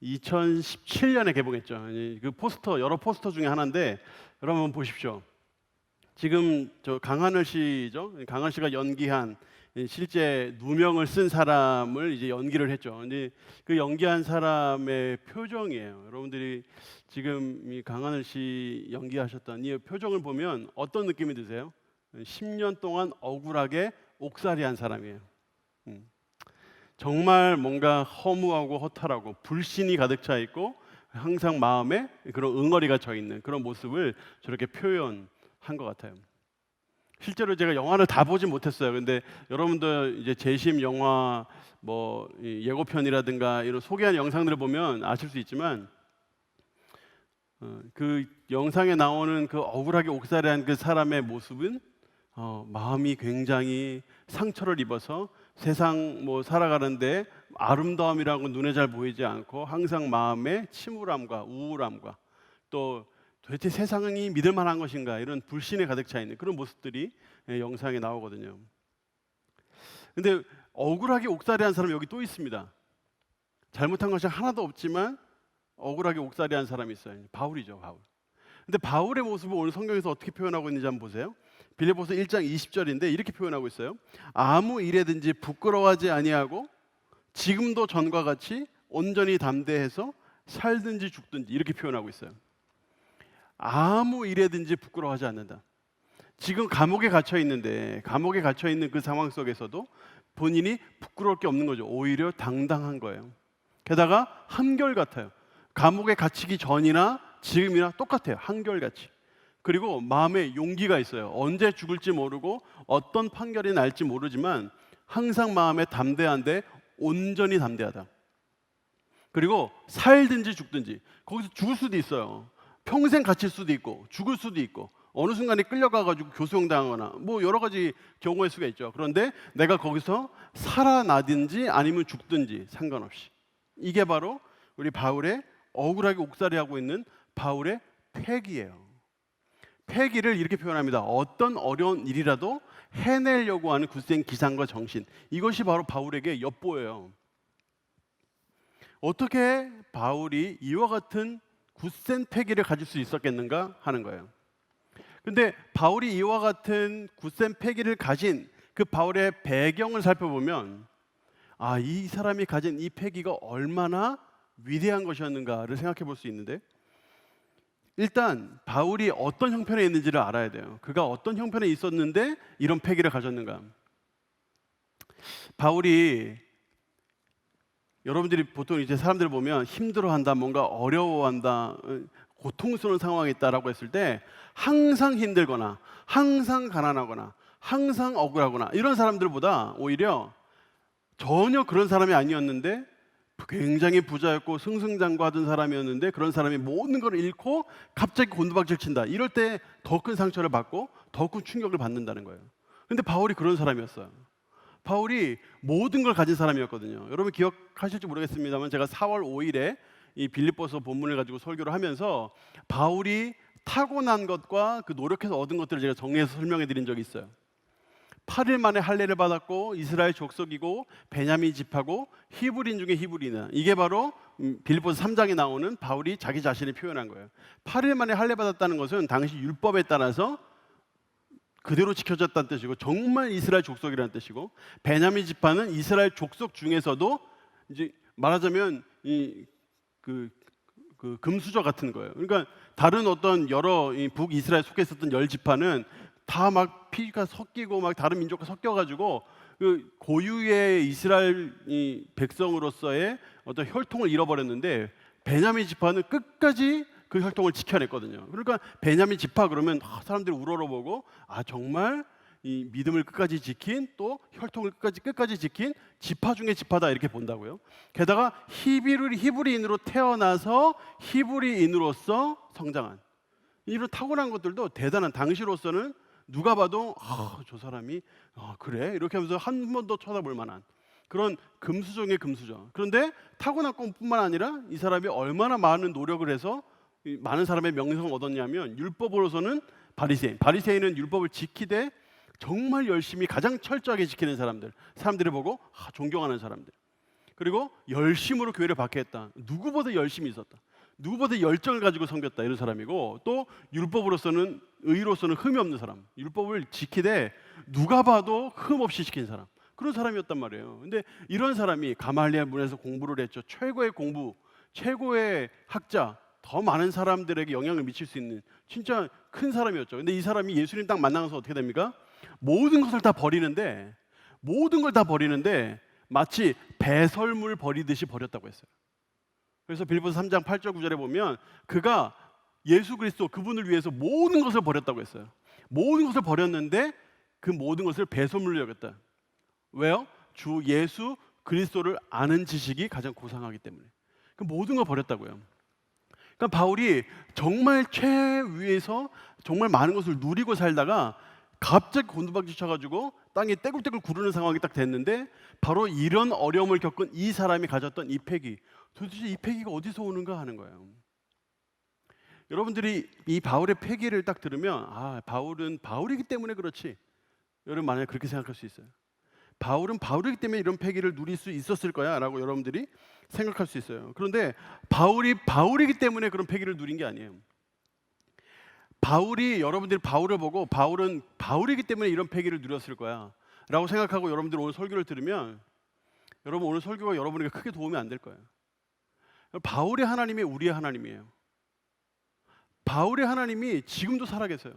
2017년에 개봉했죠. 그 포스터 여러 포스터 중에 하나인데 여러분 보십시오. 지금 저 강하늘 씨죠. 강하늘 씨가 연기한 실제 누명을 쓴 사람을 이제 연기를 했죠. 근데 그 연기한 사람의 표정이에요. 여러분들이 지금 이 강하늘 씨 연기하셨던 이 표정을 보면 어떤 느낌이 드세요? 10년 동안 억울하게 옥살이한 사람이에요. 정말 뭔가 허무하고 허탈하고 불신이 가득 차 있고 항상 마음에 그런 응어리가 져 있는 그런 모습을 저렇게 표현한 것 같아요. 실제로 제가 영화를 다 보지 못했어요. 근데 여러분들 이제 재심 영화 뭐 예고편이라든가 이런 소개한 영상들을 보면 아실 수 있지만 그 영상에 나오는 그 억울하게 옥살이한 그 사람의 모습은 마음이 굉장히 상처를 입어서 세상 뭐 살아가는데 아름다움이라고 눈에 잘 보이지 않고 항상 마음에 침울함과 우울함과 또 도대체 세상이 믿을 만한 것인가 이런 불신에 가득 차 있는 그런 모습들이 영상에 나오거든요. 근데 억울하게 옥살이한 사람이 여기 또 있습니다. 잘못한 것이 하나도 없지만 억울하게 옥살이한 사람이 있어요. 바울이죠, 바울. 근데 바울의 모습을 오늘 성경에서 어떻게 표현하고 있는지 한번 보세요. 빌립보서 1장 20절인데 이렇게 표현하고 있어요. 아무 일에든지 부끄러워하지 아니하고 지금도 전과 같이 온전히 담대해서 살든지 죽든지 이렇게 표현하고 있어요. 아무 일에든지 부끄러워하지 않는다. 지금 감옥에 갇혀 있는데 감옥에 갇혀 있는 그 상황 속에서도 본인이 부끄러울 게 없는 거죠. 오히려 당당한 거예요. 게다가 한결같아요. 감옥에 갇히기 전이나 지금이나 똑같아요. 한결같이. 그리고 마음에 용기가 있어요. 언제 죽을지 모르고 어떤 판결이 날지 모르지만 항상 마음에 담대한데 온전히 담대하다. 그리고 살든지 죽든지 거기서 죽을 수도 있어요. 평생 갇힐 수도 있고 죽을 수도 있고 어느 순간에 끌려가가지고 교수형 당하거나 뭐 여러 가지 경우의 수가 있죠. 그런데 내가 거기서 살아나든지 아니면 죽든지 상관없이 이게 바로 우리 바울의 억울하게 옥살이하고 있는 바울의 패기예요. 패기를 이렇게 표현합니다. 어떤 어려운 일이라도 해내려고 하는 굳센 기상과 정신. 이것이 바로 바울에게 엿보여요. 어떻게 바울이 이와 같은 굳센 패기를 가질 수 있었겠는가 하는 거예요. 근데 바울이 이와 같은 굳센 패기를 가진 그 바울의 배경을 살펴보면 이 사람이 가진 이 패기가 얼마나 위대한 것이었는가를 생각해 볼 수 있는데 일단 바울이 어떤 형편에 있는지를 알아야 돼요. 그가 어떤 형편에 있었는데 이런 패기를 가졌는가. 바울이 여러분들이 보통 이제 사람들을 보면 힘들어한다, 뭔가 어려워한다, 고통스러운 상황이 있다라고 했을 때 항상 힘들거나 항상 가난하거나 항상 억울하거나 이런 사람들보다 오히려 전혀 그런 사람이 아니었는데 굉장히 부자였고 승승장구하던 사람이었는데 그런 사람이 모든 걸 잃고 갑자기 곤두박질 친다. 이럴 때 더 큰 상처를 받고 더 큰 충격을 받는다는 거예요. 근데 바울이 그런 사람이었어요. 바울이 모든 걸 가진 사람이었거든요. 여러분 기억하실지 모르겠습니다만 제가 4월 5일에 이 빌립보서 본문을 가지고 설교를 하면서 바울이 타고난 것과 그 노력해서 얻은 것들을 제가 정리해서 설명해 드린 적이 있어요. 8일 만에 할례를 받았고 이스라엘 족속이고 베냐민 집하고 히브리인 중에 히브리인. 이게 바로 빌립보서 3장에 나오는 바울이 자기 자신을 표현한 거예요. 8일 만에 할례 받았다는 것은 당시 율법에 따라서 그대로 지켜졌다는 뜻이고 정말 이스라엘 족속이라는 뜻이고 베냐민 지파는 이스라엘 족속 중에서도 이제 말하자면 그 금수저 같은 거예요. 그러니까 다른 어떤 여러 북이스라엘 속에 있었던 10지파는 다 막 피가 섞이고 막 다른 민족과 섞여가지고 그 고유의 이스라엘 백성으로서의 어떤 혈통을 잃어버렸는데 베냐민 지파는 끝까지 그 혈통을 지켜냈거든요. 그러니까 베냐민 지파 그러면 사람들이 우러러보고 정말 이 믿음을 끝까지 지킨 또 혈통을 끝까지 지킨 지파 중에 지파다 이렇게 본다고요. 게다가 히브리인으로 태어나서 히브리인으로서 성장한 이런 타고난 것들도 대단한 당시로서는 누가 봐도 저 사람이 그래 이렇게 하면서 한 번 더 쳐다볼 만한 그런 금수 중의 금수저. 그런데 타고난 것뿐만 아니라 이 사람이 얼마나 많은 노력을 해서 많은 사람의 명성을 얻었냐면 율법으로서는 바리새인은 율법을 지키되 정말 열심히 가장 철저하게 지키는 사람들이 보고 존경하는 사람들. 그리고 열심으로 교회를 받게 했다. 누구보다 열심히 있었다. 누구보다 열정을 가지고 섬겼다 이런 사람이고, 또 율법으로서는 의로서는 흠이 없는 사람, 율법을 지키되 누가 봐도 흠 없이 지킨 사람, 그런 사람이었단 말이에요. 근데 이런 사람이 가말리엘 문에서 공부를 했죠. 최고의 공부, 최고의 학자, 더 많은 사람들에게 영향을 미칠 수 있는 진짜 큰 사람이었죠. 근데 이 사람이 예수님 딱 만나서 어떻게 됩니까? 모든 것을 다 버리는데, 모든 걸 다 버리는데 마치 배설물 버리듯이 버렸다고 했어요. 그래서 빌립보서 3장 8절 9절에 보면 그가 예수 그리스도 그분을 위해서 모든 것을 버렸다고 했어요. 모든 것을 버렸는데 그 모든 것을 배설물로 여겼다. 왜요? 주 예수 그리스도를 아는 지식이 가장 고상하기 때문에. 그 모든 걸 버렸다고요. 그러니까 바울이 정말 최위에서 정말 많은 것을 누리고 살다가 갑자기 곤두박질 쳐가지고 땅에 떼굴떼굴 구르는 상황이 딱 됐는데, 바로 이런 어려움을 겪은 이 사람이 가졌던 이 패기, 도대체 이 패기가 어디서 오는가 하는 거예요. 여러분들이 이 바울의 패기를 딱 들으면, 아, 바울은 바울이기 때문에 그렇지, 여러분 만약에 그렇게 생각할 수 있어요. 바울은 바울이기 때문에 이런 패기를 누릴 수 있었을 거야 라고 여러분들이 생각할 수 있어요. 그런데 바울이 바울이기 때문에 그런 패기를 누린 게 아니에요. 바울이, 여러분들이 바울을 보고 바울은 바울이기 때문에 이런 패기를 누렸을 거야 라고 생각하고 여러분들 오늘 설교를 들으면, 여러분 오늘 설교가 여러분에게 크게 도움이 안 될 거예요. 바울의 하나님이 우리의 하나님이에요. 바울의 하나님이 지금도 살아계세요.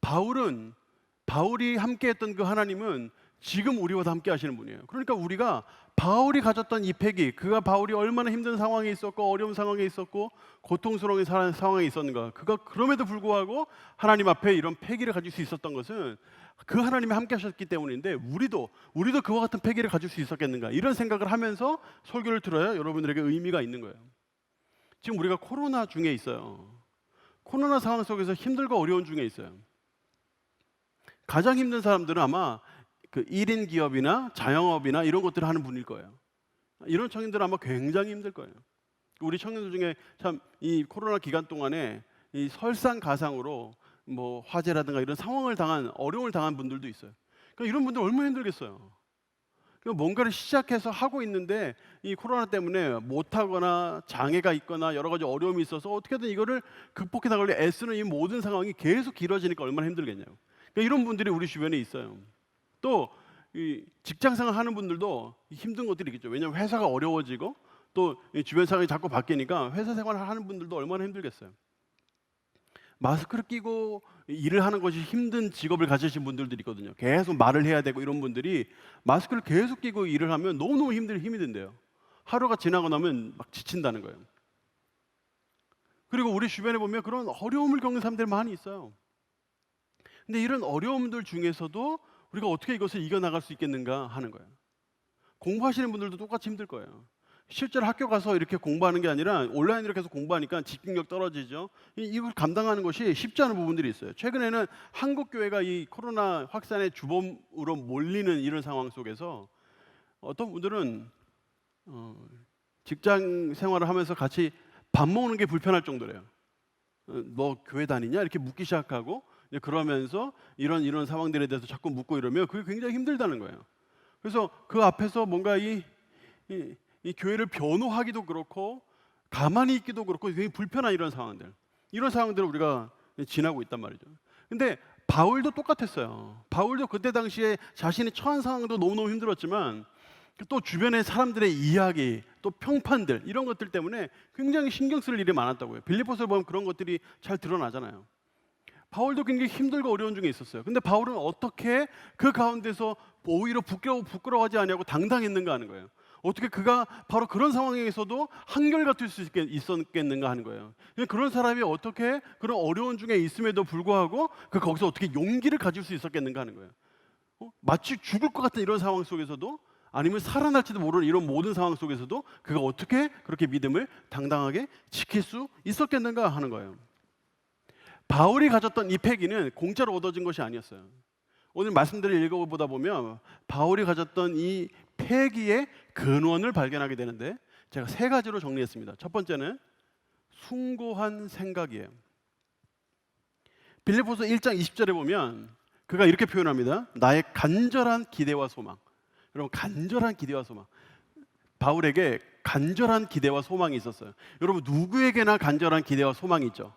바울이 함께했던 그 하나님은 지금 우리와 함께 하시는 분이에요. 그러니까 우리가 바울이 가졌던 이 패기, 그가 바울이 얼마나 힘든 상황에 있었고 어려운 상황에 있었고 고통스러운 상황에 있었는가, 그가 그럼에도 불구하고 하나님 앞에 이런 패기를 가질 수 있었던 것은 그 하나님이 함께 하셨기 때문인데, 우리도 그와 같은 패기를 가질 수 있었겠는가, 이런 생각을 하면서 설교를 들어야 여러분들에게 의미가 있는 거예요. 지금 우리가 코로나 중에 있어요. 코로나 상황 속에서 힘들고 어려운 중에 있어요. 가장 힘든 사람들은 아마 그 1인 기업이나 자영업이나 이런 것들을 하는 분일 거예요. 이런 청년들은 아마 굉장히 힘들 거예요. 우리 청년들 중에 참 이 코로나 기간 동안에 이 설상가상으로 뭐 화재라든가 이런 어려움을 당한 분들도 있어요. 그러니까 이런 분들 얼마나 힘들겠어요. 그러니까 뭔가를 시작해서 하고 있는데 이 코로나 때문에 못하거나 장애가 있거나 여러 가지 어려움이 있어서 어떻게든 이거를 극복해 나가려 애쓰는 이 모든 상황이 계속 길어지니까 얼마나 힘들겠냐고. 그러니까 이런 분들이 우리 주변에 있어요. 또 이 직장생활 하는 분들도 힘든 것들이 있겠죠. 왜냐하면 회사가 어려워지고 또 주변 상황이 자꾸 바뀌니까 회사 생활을 하는 분들도 얼마나 힘들겠어요. 마스크를 끼고 일을 하는 것이 힘든 직업을 가지신 분들도 있거든요. 계속 말을 해야 되고 이런 분들이 마스크를 계속 끼고 일을 하면 너무너무 힘이 든대요. 하루가 지나고 나면 막 지친다는 거예요. 그리고 우리 주변에 보면 그런 어려움을 겪는 사람들이 많이 있어요. 근데 이런 어려움들 중에서도 우리가 어떻게 이것을 이겨나갈 수 있겠는가 하는 거예요. 공부하시는 분들도 똑같이 힘들 거예요. 실제로 학교 가서 이렇게 공부하는 게 아니라 온라인으로 계속 공부하니까 집중력 떨어지죠. 이걸 감당하는 것이 쉽지 않은 부분들이 있어요. 최근에는 한국 교회가 이 코로나 확산의 주범으로 몰리는 이런 상황 속에서 어떤 분들은 직장 생활을 하면서 같이 밥 먹는 게 불편할 정도래요. 너 교회 다니냐? 이렇게 묻기 시작하고, 그러면서 이런 상황들에 대해서 자꾸 묻고 이러면 그게 굉장히 힘들다는 거예요. 그래서 그 앞에서 뭔가 이 교회를 변호하기도 그렇고 가만히 있기도 그렇고 굉장히 불편한 이런 상황들을 우리가 지나고 있단 말이죠. 근데 바울도 똑같았어요. 바울도 그때 당시에 자신이 처한 상황도 너무너무 힘들었지만 또 주변의 사람들의 이야기, 또 평판들, 이런 것들 때문에 굉장히 신경 쓸 일이 많았다고요. 빌립보서를 보면 그런 것들이 잘 드러나잖아요. 바울도 굉장히 힘들고 어려운 중에 있었어요. 근데 바울은 어떻게 그 가운데서 오히려 부끄러워하지 않냐고 당당했는가 하는 거예요. 어떻게 그가 바로 그런 상황에서도 한결같을 수 있었겠는가 하는 거예요. 그런 사람이 어떻게 그런 어려운 중에 있음에도 불구하고 그 거기서 어떻게 용기를 가질 수 있었겠는가 하는 거예요. 마치 죽을 것 같은 이런 상황 속에서도, 아니면 살아날지도 모르는 이런 모든 상황 속에서도 그가 어떻게 그렇게 믿음을 당당하게 지킬 수 있었겠는가 하는 거예요. 바울이 가졌던 이 패기는 공짜로 얻어진 것이 아니었어요. 오늘 말씀들을 읽어보다 보면 바울이 가졌던 이 패기의 근원을 발견하게 되는데, 제가 세 가지로 정리했습니다. 첫 번째는 숭고한 생각이에요. 빌립보서 1장 20절에 보면 그가 이렇게 표현합니다. 나의 간절한 기대와 소망. 여러분, 간절한 기대와 소망. 바울에게 간절한 기대와 소망이 있었어요. 여러분 누구에게나 간절한 기대와 소망이 있죠.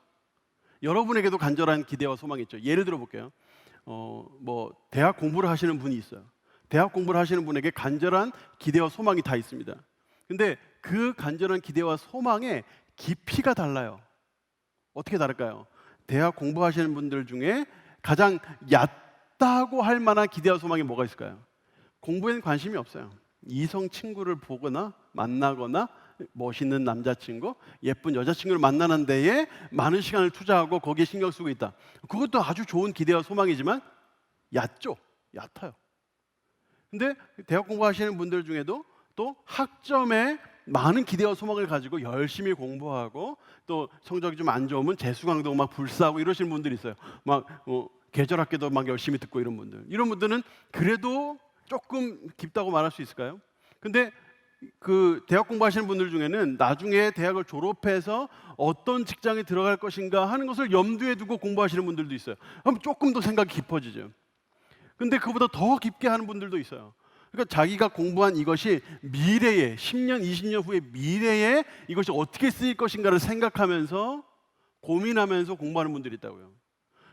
여러분에게도 간절한 기대와 소망이 있죠. 예를 들어 볼게요. 뭐 대학 공부를 하시는 분이 있어요. 대학 공부를 하시는 분에게 간절한 기대와 소망이 다 있습니다. 근데 그 간절한 기대와 소망의 깊이가 달라요. 어떻게 다를까요? 대학 공부하시는 분들 중에 가장 얕다고 할 만한 기대와 소망이 뭐가 있을까요? 공부에는 관심이 없어요. 이성 친구를 보거나 만나거나 멋있는 남자친구, 예쁜 여자친구를 만나는 데에 많은 시간을 투자하고 거기에 신경 쓰고 있다. 그것도 아주 좋은 기대와 소망이지만 얕죠. 얕아요. 근데 대학 공부하시는 분들 중에도 또 학점에 많은 기대와 소망을 가지고 열심히 공부하고 또 성적이 좀 안 좋으면 재수강도 막 불사하고 이러시는 분들이 있어요. 막 계절학기도 막 열심히 듣고 이런 분들. 이런 분들은 그래도 조금 깊다고 말할 수 있을까요? 근데 그 대학 공부하시는 분들 중에는 나중에 대학을 졸업해서 어떤 직장에 들어갈 것인가 하는 것을 염두에 두고 공부하시는 분들도 있어요. 그럼 조금 더 생각이 깊어지죠. 근데 그보다 더 깊게 하는 분들도 있어요. 그러니까 자기가 공부한 이것이 미래에 10년, 20년 후에 미래에 이것이 어떻게 쓰일 것인가를 생각하면서 고민하면서 공부하는 분들이 있다고요.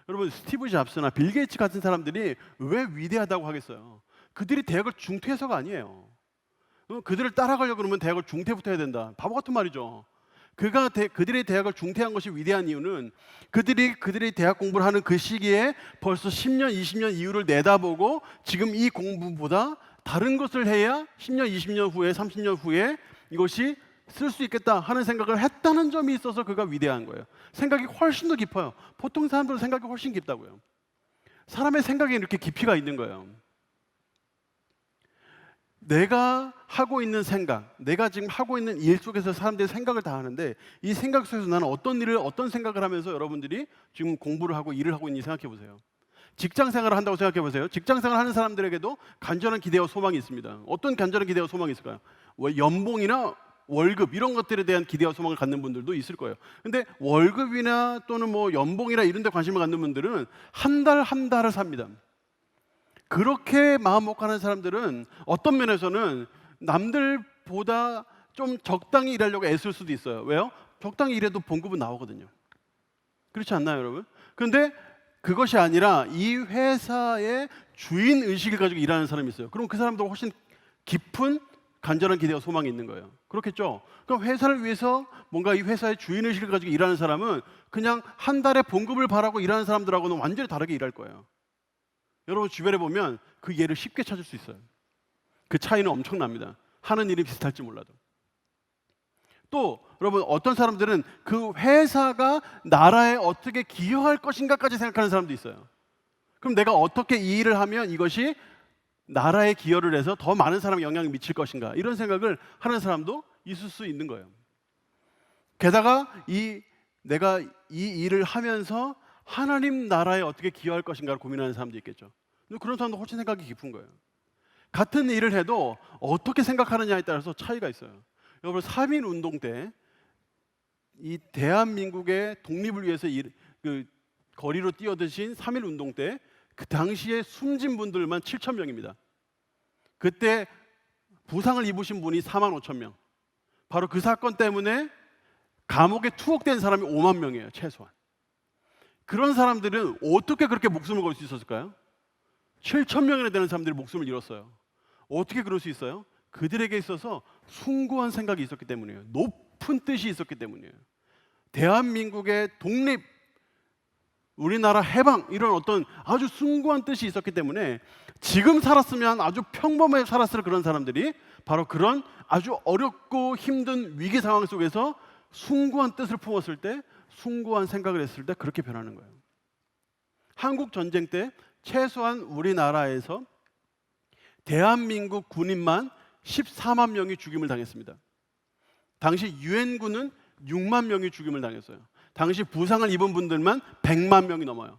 여러분 스티브 잡스나 빌 게이츠 같은 사람들이 왜 위대하다고 하겠어요? 그들이 대학을 중퇴해서가 아니에요. 그들을 따라가려고 그러면 대학을 중퇴부터 해야 된다. 바보 같은 말이죠. 그들의 대학을 중퇴한 것이 위대한 이유는 그들이 대학 공부를 하는 그 시기에 벌써 10년, 20년 이후를 내다보고 지금 이 공부보다 다른 것을 해야 10년, 20년 후에, 30년 후에 이것이 쓸 수 있겠다 하는 생각을 했다는 점이 있어서 그가 위대한 거예요. 생각이 훨씬 더 깊어요. 보통 사람들은 생각이 훨씬 깊다고요. 사람의 생각에 이렇게 깊이가 있는 거예요. 내가 하고 있는 생각, 내가 지금 하고 있는 일 속에서 사람들이 생각을 다 하는데 이 생각 속에서 나는 어떤 일을 어떤 생각을 하면서 여러분들이 지금 공부를 하고 일을 하고 있는지 생각해 보세요. 직장 생활을 한다고 생각해 보세요. 직장 생활을 하는 사람들에게도 간절한 기대와 소망이 있습니다. 어떤 간절한 기대와 소망이 있을까요? 연봉이나 월급 이런 것들에 대한 기대와 소망을 갖는 분들도 있을 거예요. 근데 월급이나 또는 뭐 연봉이나 이런 데 관심을 갖는 분들은 한 달 한 달을 삽니다. 그렇게 마음 먹고 하는 사람들은 어떤 면에서는 남들보다 좀 적당히 일하려고 애쓸 수도 있어요. 왜요? 적당히 일해도 봉급은 나오거든요. 그렇지 않나요, 여러분? 그런데 그것이 아니라 이 회사의 주인 의식을 가지고 일하는 사람이 있어요. 그럼 그 사람도 훨씬 깊은 간절한 기대와 소망이 있는 거예요. 그렇겠죠? 그럼 회사를 위해서 뭔가 이 회사의 주인 의식을 가지고 일하는 사람은 그냥 한 달에 봉급을 바라고 일하는 사람들하고는 완전히 다르게 일할 거예요. 여러분 주변에 보면 그 예를 쉽게 찾을 수 있어요. 그 차이는 엄청납니다. 하는 일이 비슷할지 몰라도. 또 여러분 어떤 사람들은 그 회사가 나라에 어떻게 기여할 것인가까지 생각하는 사람도 있어요. 그럼 내가 어떻게 이 일을 하면 이것이 나라에 기여를 해서 더 많은 사람에 영향을 미칠 것인가 이런 생각을 하는 사람도 있을 수 있는 거예요. 게다가 내가 이 일을 하면서 하나님 나라에 어떻게 기여할 것인가를 고민하는 사람도 있겠죠. 근데 그런 사람도 훨씬 생각이 깊은 거예요. 같은 일을 해도 어떻게 생각하느냐에 따라서 차이가 있어요. 여러분 3.1 운동 때 이 대한민국의 독립을 위해서 거리로 뛰어드신 3.1 운동 때 그 당시에 숨진 분들만 7,000명입니다. 그때 부상을 입으신 분이 45,000명. 바로 그 사건 때문에 감옥에 투옥된 사람이 5만 명이에요, 최소한. 그런 사람들은 어떻게 그렇게 목숨을 걸 수 있었을까요? 7,000명이나 되는 사람들이 목숨을 잃었어요. 어떻게 그럴 수 있어요? 그들에게 있어서 숭고한 생각이 있었기 때문이에요. 높은 뜻이 있었기 때문이에요. 대한민국의 독립, 우리나라 해방 이런 어떤 아주 숭고한 뜻이 있었기 때문에 지금 살았으면 아주 평범하게 살았을 그런 사람들이 바로 그런 아주 어렵고 힘든 위기 상황 속에서 숭고한 뜻을 품었을 때, 숭고한 생각을 했을 때 그렇게 변하는 거예요. 한국 전쟁 때 최소한 우리나라에서 대한민국 군인만 14만 명이 죽임을 당했습니다. 당시 유엔군은 6만 명이 죽임을 당했어요. 당시 부상을 입은 분들만 100만 명이 넘어요.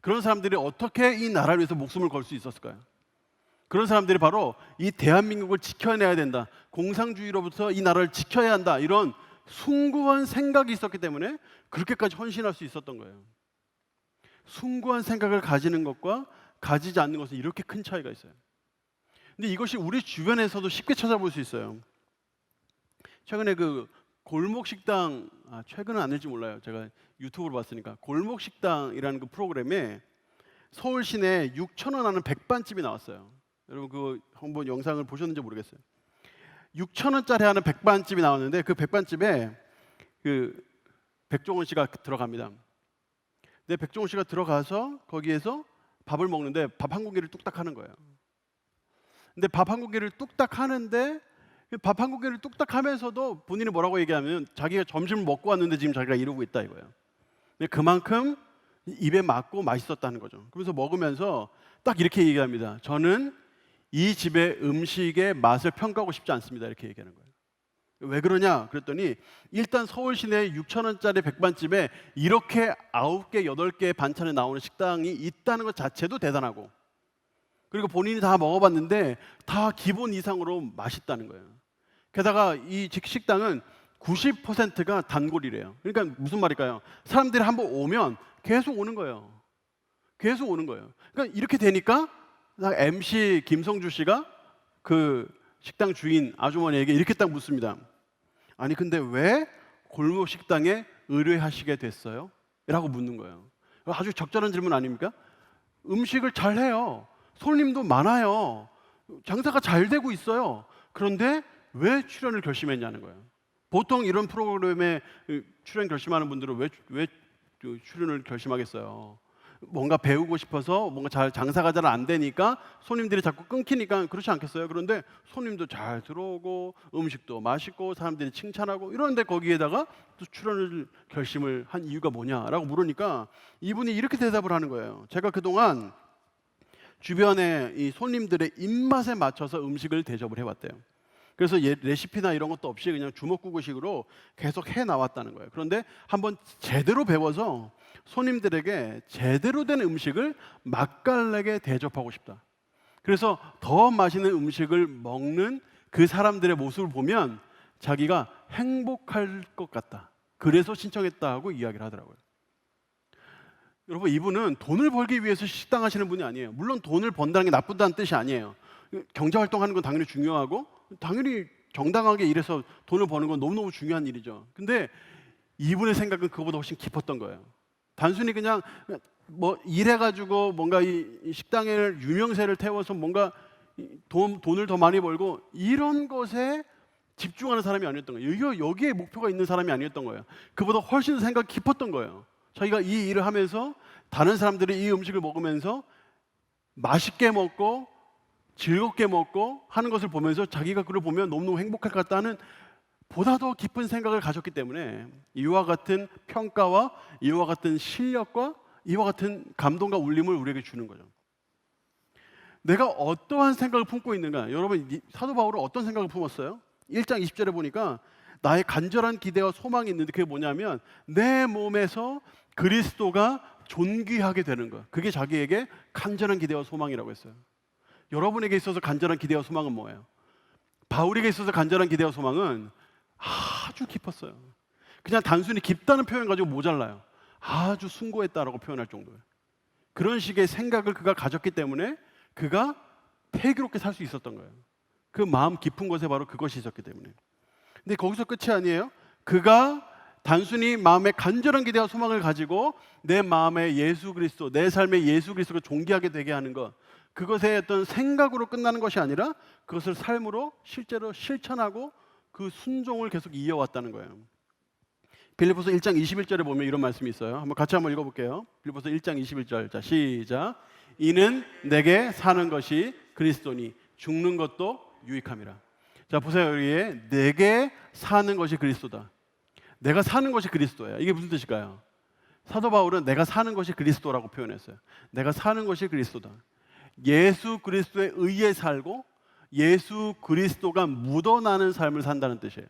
그런 사람들이 어떻게 이 나라를 위해서 목숨을 걸 수 있었을까요? 그런 사람들이 바로 이 대한민국을 지켜내야 된다. 공산주의로부터 이 나라를 지켜야 한다. 이런 숭고한 생각이 있었기 때문에 그렇게까지 헌신할 수 있었던 거예요. 숭고한 생각을 가지는 것과 가지지 않는 것은 이렇게 큰 차이가 있어요. 근데 이것이 우리 주변에서도 쉽게 찾아볼 수 있어요. 최근에 그 골목 식당, 최근은 아닐지 몰라요. 제가 유튜브로 봤으니까 골목 식당이라는 그 프로그램에 서울 시내 6,000원 하는 백반집이 나왔어요. 여러분 그 한번 영상을 보셨는지 모르겠어요. 6,000원짜리 하는 백반집이 나왔는데 그 백반집에 그 백종원 씨가 들어갑니다. 근데 백종원 씨가 들어가서 거기에서 밥을 먹는데 밥 한 공기를 뚝딱 하는 거예요. 근데 밥 한 공기를 뚝딱 하는데 밥 한 공기를 뚝딱 하면서도 본인이 뭐라고 얘기하면 자기가 점심을 먹고 왔는데 지금 자기가 이러고 있다 이거예요. 근데 그만큼 입에 맞고 맛있었다는 거죠. 그러면서 먹으면서 딱 이렇게 얘기합니다. 저는 이 집의 음식의 맛을 평가하고 싶지 않습니다. 이렇게 얘기하는 거예요. 왜 그러냐 그랬더니 일단 서울 시내 6,000원짜리 백반집에 이렇게 9개, 8개 반찬에 나오는 식당이 있다는 것 자체도 대단하고, 그리고 본인이 다 먹어봤는데 다 기본 이상으로 맛있다는 거예요. 게다가 이 식당은 90%가 단골이래요. 그러니까 무슨 말일까요? 사람들이 한번 오면 계속 오는 거예요. 계속 오는 거예요. 그러니까 이렇게 되니까 MC 김성주 씨가 그 식당 주인 아주머니에게 이렇게 딱 묻습니다. 아니 근데 왜 골목 식당에 의뢰하시게 됐어요? 라고 묻는 거예요. 아주 적절한 질문 아닙니까? 음식을 잘 해요. 손님도 많아요. 장사가 잘 되고 있어요. 그런데 왜 출연을 결심했냐는 거예요. 보통 이런 프로그램에 출연 결심하는 분들은 왜 출연을 결심하겠어요? 뭔가 배우고 싶어서, 뭔가 잘 장사가 잘 안 되니까 손님들이 자꾸 끊기니까 그렇지 않겠어요? 그런데 손님도 잘 들어오고 음식도 맛있고 사람들이 칭찬하고 이러는데 거기에다가 또 출연을 결심을 한 이유가 뭐냐라고 물으니까 이분이 이렇게 대답을 하는 거예요. 제가 그동안 주변에 이 손님들의 입맛에 맞춰서 음식을 대접을 해왔대요. 그래서 레시피나 이런 것도 없이 그냥 주먹구구식으로 계속 해 나왔다는 거예요. 그런데 한번 제대로 배워서 손님들에게 제대로 된 음식을 맛깔나게 대접하고 싶다. 그래서 더 맛있는 음식을 먹는 그 사람들의 모습을 보면 자기가 행복할 것 같다. 그래서 신청했다고 이야기를 하더라고요. 여러분, 이분은 돈을 벌기 위해서 식당 하시는 분이 아니에요. 물론 돈을 번다는 게 나쁘다는 뜻이 아니에요. 경제활동하는 건 당연히 중요하고 당연히 정당하게 일해서 돈을 버는 건 너무너무 중요한 일이죠. 근데 이분의 생각은 그거보다 훨씬 깊었던 거예요. 단순히 그냥 뭐 일해가지고 뭔가 이 식당에 유명세를 태워서 뭔가 돈을 더 많이 벌고 이런 것에 집중하는 사람이 아니었던 거예요. 여기에 목표가 있는 사람이 아니었던 거예요. 그보다 훨씬 생각이 깊었던 거예요. 자기가 이 일을 하면서 다른 사람들이 이 음식을 먹으면서 맛있게 먹고 즐겁게 먹고 하는 것을 보면서 자기가 그걸 보면 너무너무 행복할 것 같다는 보다 더 깊은 생각을 가졌기 때문에 이와 같은 평가와 이와 같은 실력과 이와 같은 감동과 울림을 우리에게 주는 거죠. 내가 어떠한 생각을 품고 있는가? 여러분, 사도 바울은 어떤 생각을 품었어요? 1장 20절에 보니까 나의 간절한 기대와 소망이 있는데 그게 뭐냐면 내 몸에서 그리스도가 존귀하게 되는 것. 그게 자기에게 간절한 기대와 소망이라고 했어요. 여러분에게 있어서 간절한 기대와 소망은 뭐예요? 바울에게 있어서 간절한 기대와 소망은 아주 깊었어요. 그냥 단순히 깊다는 표현 가지고 모자라요. 아주 숭고했다라고 표현할 정도예요. 그런 식의 생각을 그가 가졌기 때문에 그가 패기롭게 살 수 있었던 거예요. 그 마음 깊은 곳에 바로 그것이 있었기 때문에. 근데 거기서 끝이 아니에요. 그가 단순히 마음에 간절한 기대와 소망을 가지고 내 마음에 예수 그리스도, 내 삶에 예수 그리스도가 존귀하게 되게 하는 것, 그것의 어떤 생각으로 끝나는 것이 아니라 그것을 삶으로 실제로 실천하고 그 순종을 계속 이어왔다는 거예요. 빌립보서 1장 21절에 보면 이런 말씀이 있어요. 같이 한번 읽어볼게요. 빌립보서 1장 21절. 자, 시작. 이는 내게 사는 것이 그리스도니 죽는 것도 유익함이라. 자, 보세요. 여기에 내게 사는 것이 그리스도다. 내가 사는 것이 그리스도예요. 이게 무슨 뜻일까요? 사도 바울은 내가 사는 것이 그리스도라고 표현했어요. 내가 사는 것이 그리스도다. 예수 그리스도에 의해 살고 예수 그리스도가 묻어나는 삶을 산다는 뜻이에요.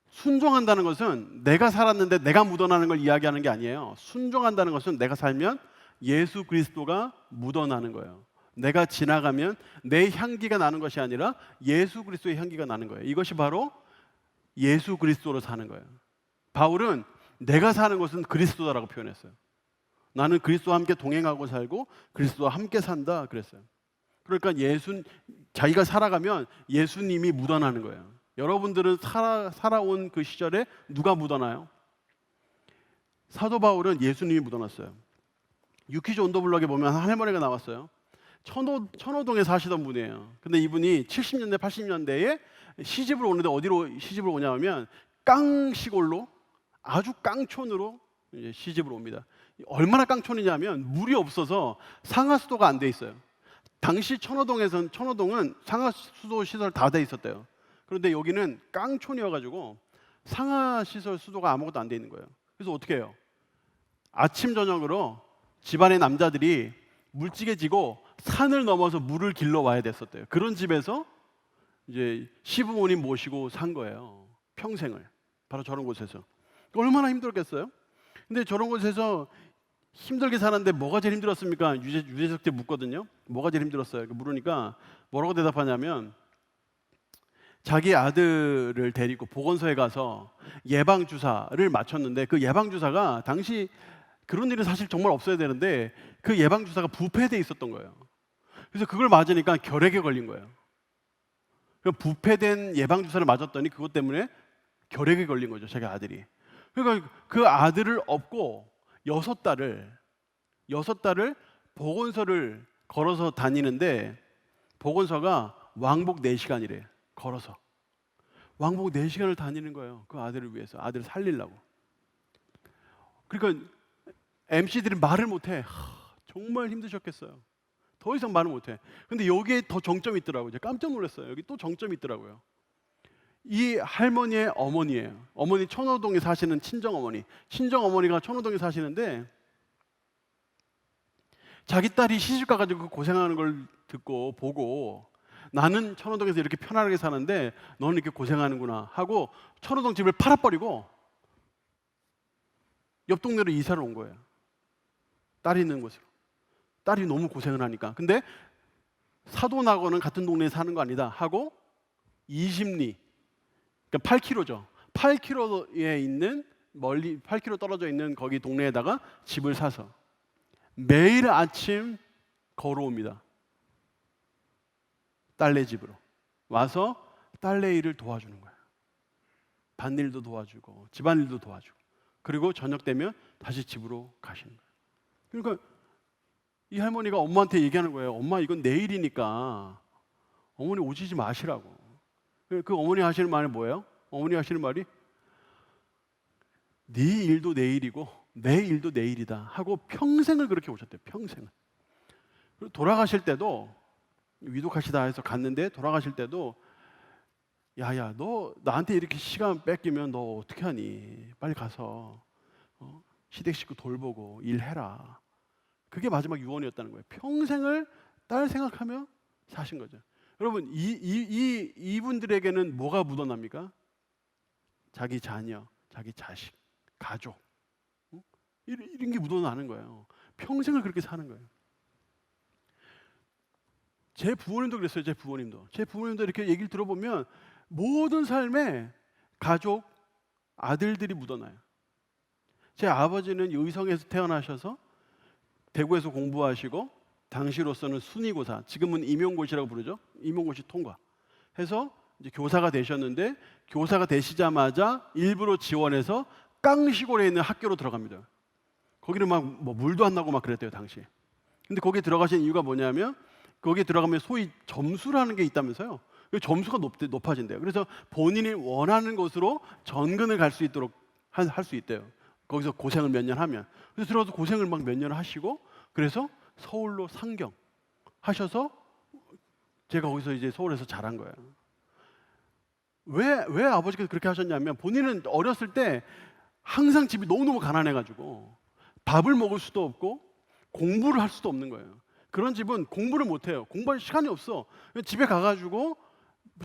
순종한다는 것은 내가 살았는데 내가 묻어나는 걸 이야기하는 게 아니에요. 순종한다는 것은 내가 살면 예수 그리스도가 묻어나는 거예요. 내가 지나가면 내 향기가 나는 것이 아니라 예수 그리스도의 향기가 나는 거예요. 이것이 바로 예수 그리스도로 사는 거예요. 바울은 내가 사는 것은 그리스도다라고 표현했어요. 나는 그리스도와 함께 동행하고 살고 그리스도와 함께 산다 그랬어요. 그러니까 자기가 살아가면 예수님이 묻어나는 거예요. 여러분들은 살아온 그 시절에 누가 묻어나요? 사도 바울은 예수님이 묻어났어요. 유키즈 온더블럭에 보면 할머니가 나왔어요. 천호동에 사시던 분이에요. 근데 이분이 70년대, 80년대에 시집을 오는데 어디로 시집을 오냐면 깡시골로, 아주 깡촌으로 이제 시집을 옵니다. 얼마나 깡촌이냐면 물이 없어서 상하수도가 안 돼 있어요. 당시 천호동은 상하수도 시설 다 돼 있었대요. 그런데 여기는 깡촌이어가지고 상하시설 수도가 아무것도 안 돼 있는 거예요. 그래서 어떻게 해요? 아침 저녁으로 집안의 남자들이 물찌개 지고 산을 넘어서 물을 길러 와야 됐었대요. 그런 집에서 이제 시부모님 모시고 산 거예요. 평생을. 바로 저런 곳에서. 얼마나 힘들었겠어요? 근데 저런 곳에서 힘들게 사는데 뭐가 제일 힘들었습니까? 유재석 때 묻거든요. 뭐가 제일 힘들었어요? 물으니까 뭐라고 대답하냐면 자기 아들을 데리고 보건소에 가서 예방주사를 맞췄는데 그 예방주사가 당시 그런 일이 사실 정말 없어야 되는데 그 예방주사가 부패돼 있었던 거예요. 그래서 그걸 맞으니까 결핵에 걸린 거예요. 부패된 예방주사를 맞았더니 그것 때문에 결핵에 걸린 거죠, 자기 아들이. 그러니까 그 아들을 업고 6달을 보건소를 걸어서 다니는데 보건소가 왕복 4시간이래요. 걸어서. 왕복 4시간을 다니는 거예요. 그 아들을 위해서. 아들을 살리려고. 그러니까 MC들이 말을 못해. 정말 힘드셨겠어요. 더 이상 말을 못해. 근데 여기에 더 정점이 있더라고요. 제가 깜짝 놀랐어요. 여기 또 정점이 있더라고요. 이 할머니의 어머니예요. 어머니 천호동에 사시는 친정어머니. 친정어머니가 천호동에 사시는데 자기 딸이 시집 가가지고 고생하는 걸 듣고 보고 나는 천호동에서 이렇게 편안하게 사는데 너는 이렇게 고생하는구나 하고 천호동 집을 팔아버리고 옆 동네로 이사를 온 거예요. 딸이 있는 곳으로. 딸이 너무 고생을 하니까. 근데 사돈하고는 같은 동네에 사는 거 아니다 하고 20리, 그러니까 8km죠. 8km에 있는 멀리 8km 떨어져 있는 거기 동네에다가 집을 사서 매일 아침 걸어옵니다. 딸네 집으로 와서 딸네 일을 도와주는 거예요. 밭일도 도와주고 집안일도 도와주고 그리고 저녁 되면 다시 집으로 가시는 거예요. 그러니까 이 할머니가 엄마한테 얘기하는 거예요. 엄마 이건 내 일이니까 어머니 오시지 마시라고. 그 어머니 하시는 말이 뭐예요? 어머니 하시는 말이 네 일도 내 일이고 내 일도 내 일이다 하고 평생을 그렇게 오셨대요. 평생을. 그리고 돌아가실 때도 위독하시다 해서 갔는데 돌아가실 때도 야야 너 나한테 이렇게 시간 뺏기면 너 어떻게 하니? 빨리 가서 시댁 식구 돌보고 일해라. 그게 마지막 유언이었다는 거예요. 평생을 딸 생각하며 사신 거죠. 여러분 이분들에게는 뭐가 묻어납니까? 자기 자녀, 자기 자식, 가족 이런 게 묻어나는 거예요. 평생을 그렇게 사는 거예요. 제 부모님도 그랬어요. 제 부모님도 이렇게 얘기를 들어보면 모든 삶에 가족, 아들들이 묻어나요. 제 아버지는 의성에서 태어나셔서 대구에서 공부하시고 당시로서는 순위고사, 지금은 임용고시라고 부르죠. 임용고시 통과해서 이제 교사가 되셨는데 교사가 되시자마자 일부러 지원해서 깡시골에 있는 학교로 들어갑니다. 거기는 막 뭐 물도 안 나고 막 그랬대요 당시에. 근데 거기에 들어가신 이유가 뭐냐면 거기에 들어가면 소위 점수라는 게 있다면서요. 점수가 높아진대요. 그래서 본인이 원하는 곳으로 전근을 갈 수 있도록 할 수 있대요. 거기서 고생을 몇 년 하면. 그래서 들어가서 고생을 막 몇 년 하시고 그래서 서울로 상경 하셔서 제가 거기서 이제 서울에서 자란 거예요. 왜 아버지께서 그렇게 하셨냐면 본인은 어렸을 때 항상 집이 너무너무 가난해가지고 밥을 먹을 수도 없고 공부를 할 수도 없는 거예요. 그런 집은 공부를 못해요. 공부할 시간이 없어. 집에 가가지고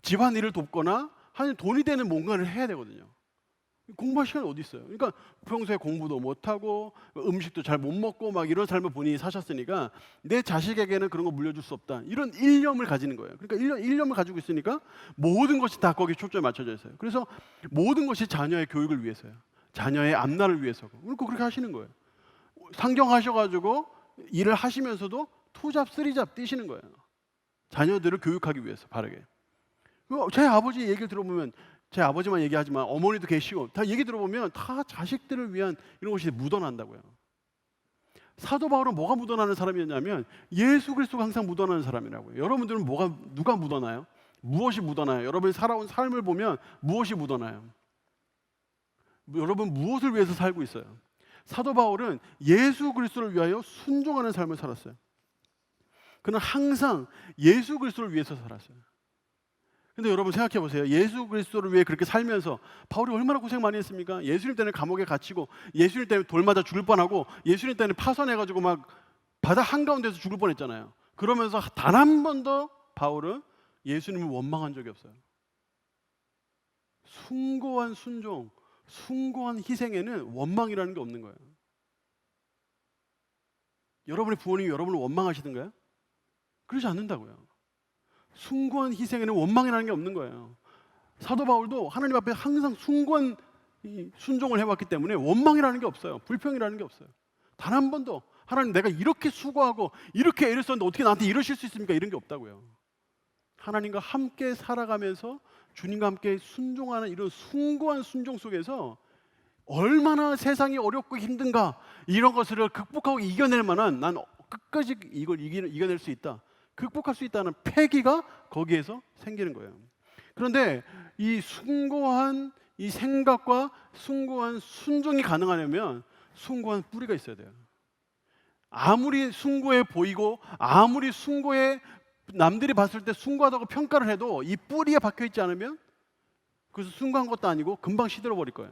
집안일을 돕거나 한 돈이 되는 뭔가를 해야 되거든요. 공부할 시간이 어디 있어요? 그러니까 평소에 공부도 못하고 음식도 잘 못 먹고 막 이런 삶을 본인이 사셨으니까 내 자식에게는 그런 거 물려줄 수 없다. 이런 일념을 가지는 거예요. 그러니까 일념을 가지고 있으니까 모든 것이 다 거기에 초점이 맞춰져 있어요. 그래서 모든 것이 자녀의 교육을 위해서요. 자녀의 앞날을 위해서고. 그러니까 그렇게 하시는 거예요. 상경하셔가지고 일을 하시면서도 투잡, 쓰리잡 뛰시는 거예요. 자녀들을 교육하기 위해서 바르게. 제 아버지 얘기를 들어보면 제 아버지만 얘기하지만 어머니도 계시고 다 얘기 들어보면 다 자식들을 위한 이런 것이 묻어난다고요. 사도 바울은 뭐가 묻어나는 사람이었냐면 예수 그리스도가 항상 묻어나는 사람이라고요. 여러분들은 누가 묻어나요? 무엇이 묻어나요? 여러분이 살아온 삶을 보면 무엇이 묻어나요? 여러분 무엇을 위해서 살고 있어요? 사도 바울은 예수 그리스도를 위하여 순종하는 삶을 살았어요. 그는 항상 예수 그리스도를 위해서 살았어요. 근데 여러분 생각해 보세요. 예수 그리스도를 위해 그렇게 살면서 바울이 얼마나 고생 많이 했습니까? 예수님 때문에 감옥에 갇히고 예수님 때문에 돌 맞아 죽을 뻔하고 예수님 때문에 파선해가지고 막 바다 한가운데서 죽을 뻔했잖아요. 그러면서 단 한 번도 바울은 예수님을 원망한 적이 없어요. 숭고한 순종, 숭고한 희생에는 원망이라는 게 없는 거예요. 여러분의 부모님이 여러분을 원망하시던가요? 그러지 않는다고요. 숭고한 희생에는 원망이라는 게 없는 거예요. 사도 바울도 하나님 앞에 항상 숭고한 순종을 해왔기 때문에 원망이라는 게 없어요. 불평이라는 게 없어요. 단 한 번도 하나님 내가 이렇게 수고하고 이렇게 애를 썼는데 어떻게 나한테 이러실 수 있습니까? 이런 게 없다고요. 하나님과 함께 살아가면서 주님과 함께 순종하는 이런 숭고한 순종 속에서 얼마나 세상이 어렵고 힘든가 이런 것을 극복하고 이겨낼 만한 난 끝까지 이걸 이겨낼 수 있다. 극복할 수 있다는 패기가 거기에서 생기는 거예요. 그런데 이 숭고한 이 생각과 숭고한 순종이 가능하려면 숭고한 뿌리가 있어야 돼요. 아무리 숭고해 보이고 아무리 숭고해 남들이 봤을 때 숭고하다고 평가를 해도 이 뿌리에 박혀 있지 않으면 그래서 숭고한 것도 아니고 금방 시들어 버릴 거예요.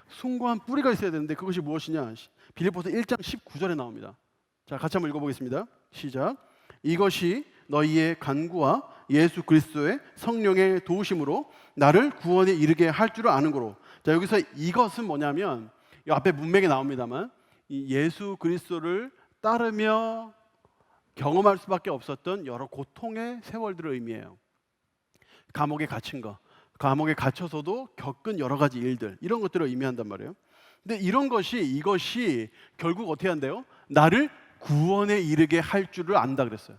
숭고한 뿌리가 있어야 되는데 그것이 무엇이냐? 빌립보서 1장 19절에 나옵니다. 자, 같이 한번 읽어보겠습니다. 시작. 이것이 너희의 간구와 예수 그리스도의 성령의 도우심으로 나를 구원에 이르게 할 줄을 아는 거로. 자, 여기서 이것은 뭐냐면 이 앞에 문맥에 나옵니다만 이 예수 그리스도를 따르며 경험할 수밖에 없었던 여러 고통의 세월들을 의미해요. 감옥에 갇힌 거, 감옥에 갇혀서도 겪은 여러 가지 일들, 이런 것들을 의미한단 말이에요. 근데 이것이 결국 어떻게 한대요? 나를 구원에 이르게 할 줄을 안다 그랬어요.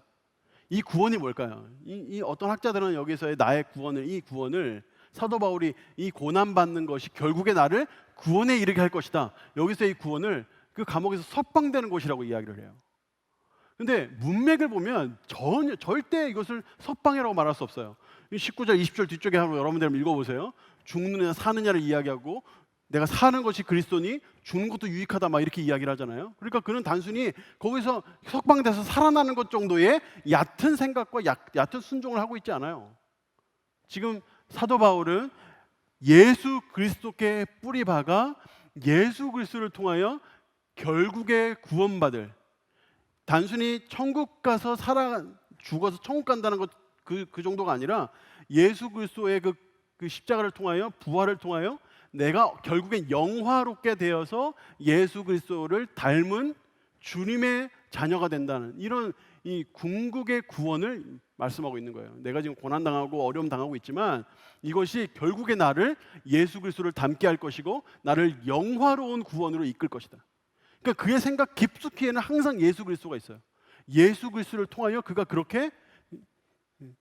이 구원이 뭘까요? 이 어떤 학자들은 여기서의 나의 구원을, 이 구원을 사도 바울이 이 고난받는 것이 결국에 나를 구원에 이르게 할 것이다. 여기서 이 구원을 그 감옥에서 석방되는 것이라고 이야기를 해요. 근데 문맥을 보면 절대 이것을 석방이라고 말할 수 없어요. 19절, 20절 뒤쪽에 한번 여러분들 읽어보세요. 죽느냐 사느냐를 이야기하고 내가 사는 것이 그리스도니 죽는 것도 유익하다 막 이렇게 이야기를 하잖아요. 그러니까 그는 단순히 거기서 석방돼서 살아나는 것 정도의 얕은 생각과 얕은 순종을 하고 있지 않아요. 지금 사도 바울은 예수 그리스도께 뿌리 박아 예수 그리스도를 통하여 결국에 구원받을, 단순히 천국 가서 죽어서 천국 간다는 것 그 정도가 아니라 예수 그리스도의 그 십자가를 통하여 부활을 통하여 내가 결국엔 영화롭게 되어서 예수 그리스도를 닮은 주님의 자녀가 된다는 이런 이 궁극의 구원을 말씀하고 있는 거예요. 내가 지금 고난당하고 어려움 당하고 있지만 이것이 결국에 나를 예수 그리스도를 닮게 할 것이고 나를 영화로운 구원으로 이끌 것이다. 그러니까 그의 생각 깊숙이에는 항상 예수 그리스도가 있어요. 예수 그리스도를 통하여 그가 그렇게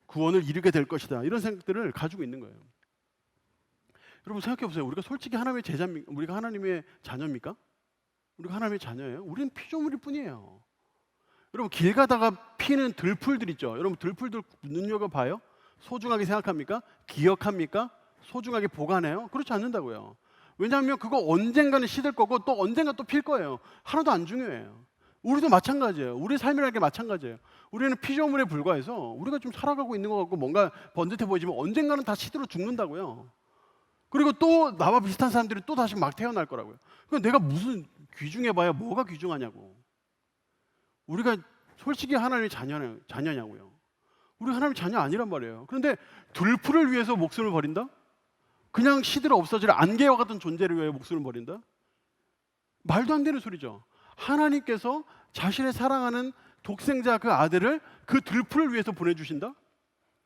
구원을 이루게 될 것이다. 이런 생각들을 가지고 있는 거예요. 여러분 생각해 보세요. 우리가 솔직히 하나님의 제자입니까? 우리가 하나님의 자녀입니까? 우리가 하나님의 자녀예요? 우리는 피조물일 뿐이에요. 여러분 길 가다가 피는 들풀들 있죠. 여러분 들풀들 눈여겨봐요? 소중하게 생각합니까? 기억합니까? 소중하게 보관해요? 그렇지 않는다고요. 왜냐하면 그거 언젠가는 시들 거고 또 언젠가 또 필 거예요. 하나도 안 중요해요. 우리도 마찬가지예요. 우리 삶이라는 게 마찬가지예요. 우리는 피조물에 불과해서 우리가 좀 살아가고 있는 것 같고 뭔가 번듯해 보이지만 언젠가는 다 시들어 죽는다고요. 그리고 또 나와 비슷한 사람들이 또 다시 막 태어날 거라고요. 그럼 내가 무슨 귀중해봐야 뭐가 귀중하냐고. 우리가 솔직히 하나님의 자녀냐고요. 우리 하나님의 자녀 아니란 말이에요. 그런데 들풀을 위해서 목숨을 버린다? 그냥 시들어 없어질 안개와 같은 존재를 위해 목숨을 버린다? 말도 안 되는 소리죠. 하나님께서 자신의 사랑하는 독생자 그 아들을 그 들풀을 위해서 보내주신다?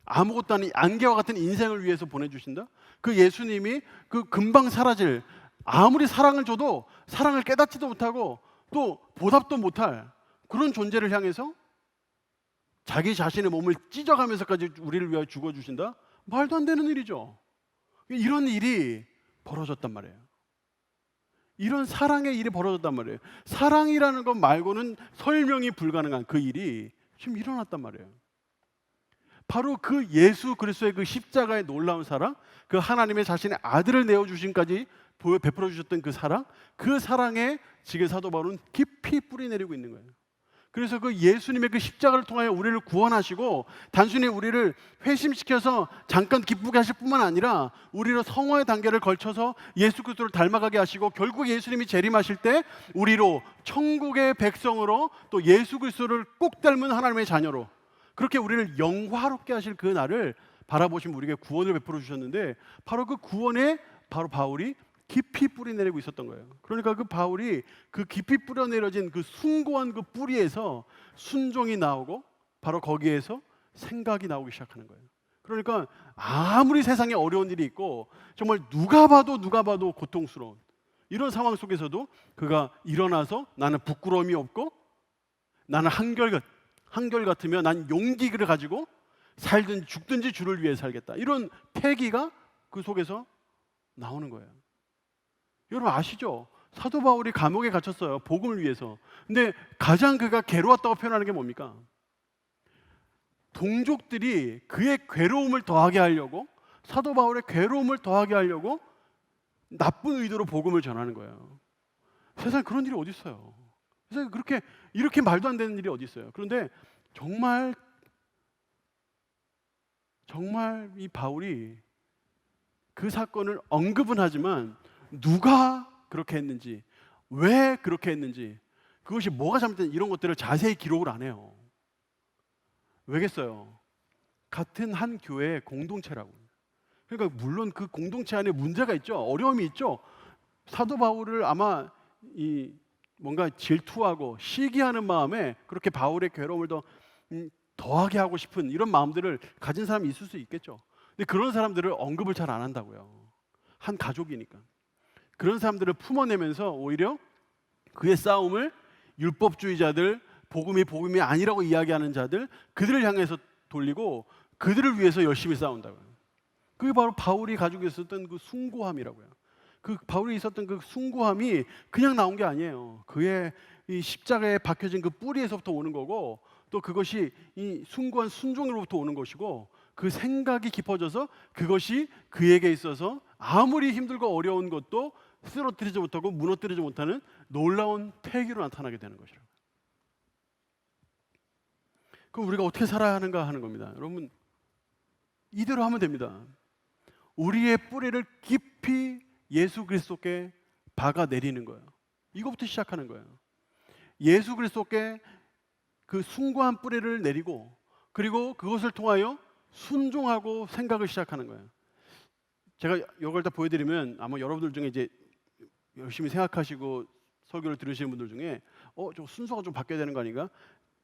아무것도 아닌 안개와 같은 인생을 위해서 보내주신다? 그 예수님이 그 금방 사라질, 아무리 사랑을 줘도 사랑을 깨닫지도 못하고 또 보답도 못할 그런 존재를 향해서 자기 자신의 몸을 찢어가면서까지 우리를 위하여 죽어주신다? 말도 안 되는 일이죠. 이런 일이 벌어졌단 말이에요. 이런 사랑의 일이 벌어졌단 말이에요. 사랑이라는 것 말고는 설명이 불가능한 그 일이 지금 일어났단 말이에요. 바로 그 예수 그리스도의 그 십자가의 놀라운 사랑, 그 하나님의 자신의 아들을 내어주심까지 베풀어 주셨던 그 사랑에 지금 사도 바울은 깊이 뿌리 내리고 있는 거예요. 그래서 그 예수님의 그 십자가를 통하여 우리를 구원하시고 단순히 우리를 회심시켜서 잠깐 기쁘게 하실 뿐만 아니라 우리로 성화의 단계를 걸쳐서 예수 그리스도를 닮아가게 하시고 결국 예수님이 재림하실 때 우리로 천국의 백성으로 또 예수 그리스도를 꼭 닮은 하나님의 자녀로 그렇게 우리를 영화롭게 하실 그 날을 바라보신 우리에게 구원을 베풀어 주셨는데 바로 그 구원에 바로 바울이 깊이 뿌리 내리고 있었던 거예요. 그러니까 그 바울이 그 깊이 뿌려 내려진 그 숭고한 그 뿌리에서 순종이 나오고 바로 거기에서 생각이 나오기 시작하는 거예요. 그러니까 아무리 세상에 어려운 일이 있고 정말 누가 봐도 고통스러운 이런 상황 속에서도 그가 일어나서 나는 부끄러움이 없고 나는 한결같으며 난 용기를 가지고 살든지 죽든지 주를 위해 살겠다. 이런 패기가 그 속에서 나오는 거예요. 여러분 아시죠? 사도 바울이 감옥에 갇혔어요. 복음을 위해서. 근데 가장 그가 괴로웠다고 표현하는 게 뭡니까? 동족들이 그의 괴로움을 더하게 하려고 사도 바울의 괴로움을 더하게 하려고 나쁜 의도로 복음을 전하는 거예요. 세상에 그런 일이 어디 있어요? 세상에 이렇게 말도 안 되는 일이 어디 있어요? 그런데 정말 이 바울이 그 사건을 언급은 하지만 누가 그렇게 했는지, 왜 그렇게 했는지, 그것이 뭐가 잘못된 이런 것들을 자세히 기록을 안 해요. 왜겠어요? 같은 한 교회의 공동체라고. 그러니까 물론 그 공동체 안에 문제가 있죠. 어려움이 있죠. 사도 바울을 아마 뭔가 질투하고 시기하는 마음에 그렇게 바울의 괴로움을 더하게 하고 싶은 이런 마음들을 가진 사람이 있을 수 있겠죠. 근데 그런 사람들을 언급을 잘 안 한다고요. 한 가족이니까. 그런 사람들을 품어내면서 오히려 그의 싸움을 율법주의자들, 복음이 아니라고 이야기하는 자들, 그들을 향해서 돌리고 그들을 위해서 열심히 싸운다고요. 그게 바로 바울이 가지고 있었던 그 숭고함이라고요. 그 바울이 있었던 그 숭고함이 그냥 나온 게 아니에요. 그의 이 십자가에 박혀진 그 뿌리에서부터 오는 거고 또 그것이 이 숭고한 순종으로부터 오는 것이고 그 생각이 깊어져서 그것이 그에게 있어서 아무리 힘들고 어려운 것도 쓰러뜨리지 못하고 무너뜨리지 못하는 놀라운 패기로 나타나게 되는 것이라고. 그럼 우리가 어떻게 살아야 하는가 하는 겁니다. 여러분 이대로 하면 됩니다. 우리의 뿌리를 깊이 예수 그리스도께 박아 내리는 거예요. 이거부터 시작하는 거예요. 예수 그리스도께 그 숭고한 뿌리를 내리고 그리고 그것을 통하여 순종하고 생각을 시작하는 거예요. 제가 이걸 다 보여드리면 아마 여러분들 중에 이제 열심히 생각하시고 설교를 들으시는 분들 중에 좀 순서가 좀 바뀌어야 되는 거 아닌가?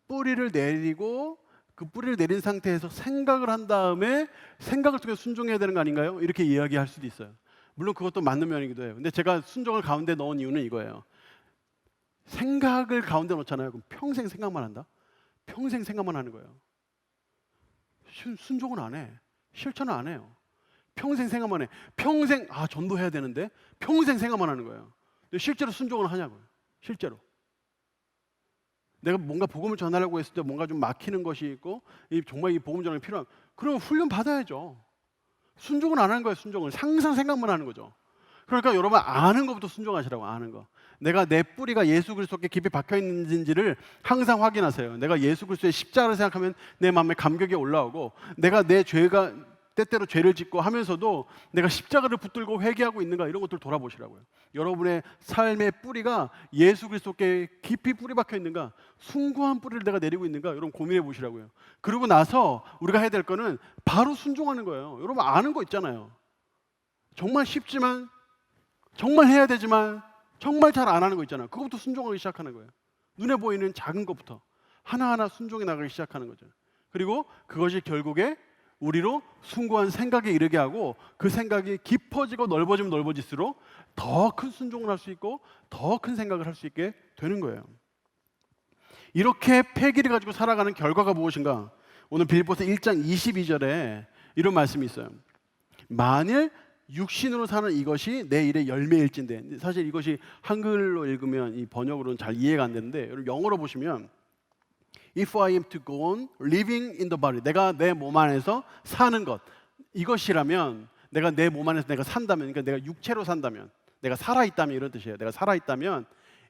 뿌리를 내리고 그 뿌리를 내린 상태에서 생각을 한 다음에 생각을 통해 순종해야 되는 거 아닌가요? 이렇게 이야기할 수도 있어요. 물론 그것도 맞는 면이기도 해요. 근데 제가 순종을 가운데 넣은 이유는 이거예요. 생각을 가운데 넣잖아요. 그럼 평생 생각만 한다? 평생 생각만 하는 거예요. 순종은 안 해. 실천은 안 해요. 평생 생각만 해. 평생 전도해야 되는데 평생 생각만 하는 거예요. 근데 실제로 순종을 하냐고요. 실제로. 내가 뭔가 복음을 전하려고 했을 때 뭔가 좀 막히는 것이 있고 정말 이 복음 전하기 필요한 그러면 훈련 받아야죠. 순종은 안 하는 거예요. 순종을 항상 생각만 하는 거죠. 그러니까 여러분 아는 것부터 순종하시라고. 아는 거. 내가 내 뿌리가 예수 그리스도께 깊이 박혀 있는지를 항상 확인하세요. 내가 예수 그리스도의 십자가를 생각하면 내 마음에 감격이 올라오고 내가 내 죄가 때때로 죄를 짓고 하면서도 내가 십자가를 붙들고 회개하고 있는가 이런 것들 돌아보시라고요. 여러분의 삶의 뿌리가 예수 그리스도께 깊이 뿌리 박혀 있는가, 숭고한 뿌리를 내가 내리고 있는가 여러분 고민해 보시라고요. 그러고 나서 우리가 해야 될 거는 바로 순종하는 거예요. 여러분 아는 거 있잖아요. 정말 쉽지만 정말 해야 되지만 정말 잘 안 하는 거 있잖아요. 그것부터 순종하기 시작하는 거예요. 눈에 보이는 작은 것부터 하나하나 순종해 나가기 시작하는 거죠. 그리고 그것이 결국에 우리로 숭고한 생각에 이르게 하고 그 생각이 깊어지고 넓어지면 넓어질수록 더 큰 순종을 할 수 있고 더 큰 생각을 할 수 있게 되는 거예요. 이렇게 패기를 가지고 살아가는 결과가 무엇인가? 오늘 빌립보서 1장 22절에 이런 말씀이 있어요. 만일 육신으로 사는 이것이 내 일의 열매일진데, 사실 이것이 한글로 읽으면 이 번역으로는 잘 이해가 안 되는데, 여러분 영어로 보시면 If I am to go on living in the body, 내가 내 몸 안에서 사는 것, 이것이라면, 내가 내 몸 안에서 내가 산다면, 그러니까 내가 육체로 산다면, 내가 살아있다면, 이런 뜻이에요. 내가 살아있다면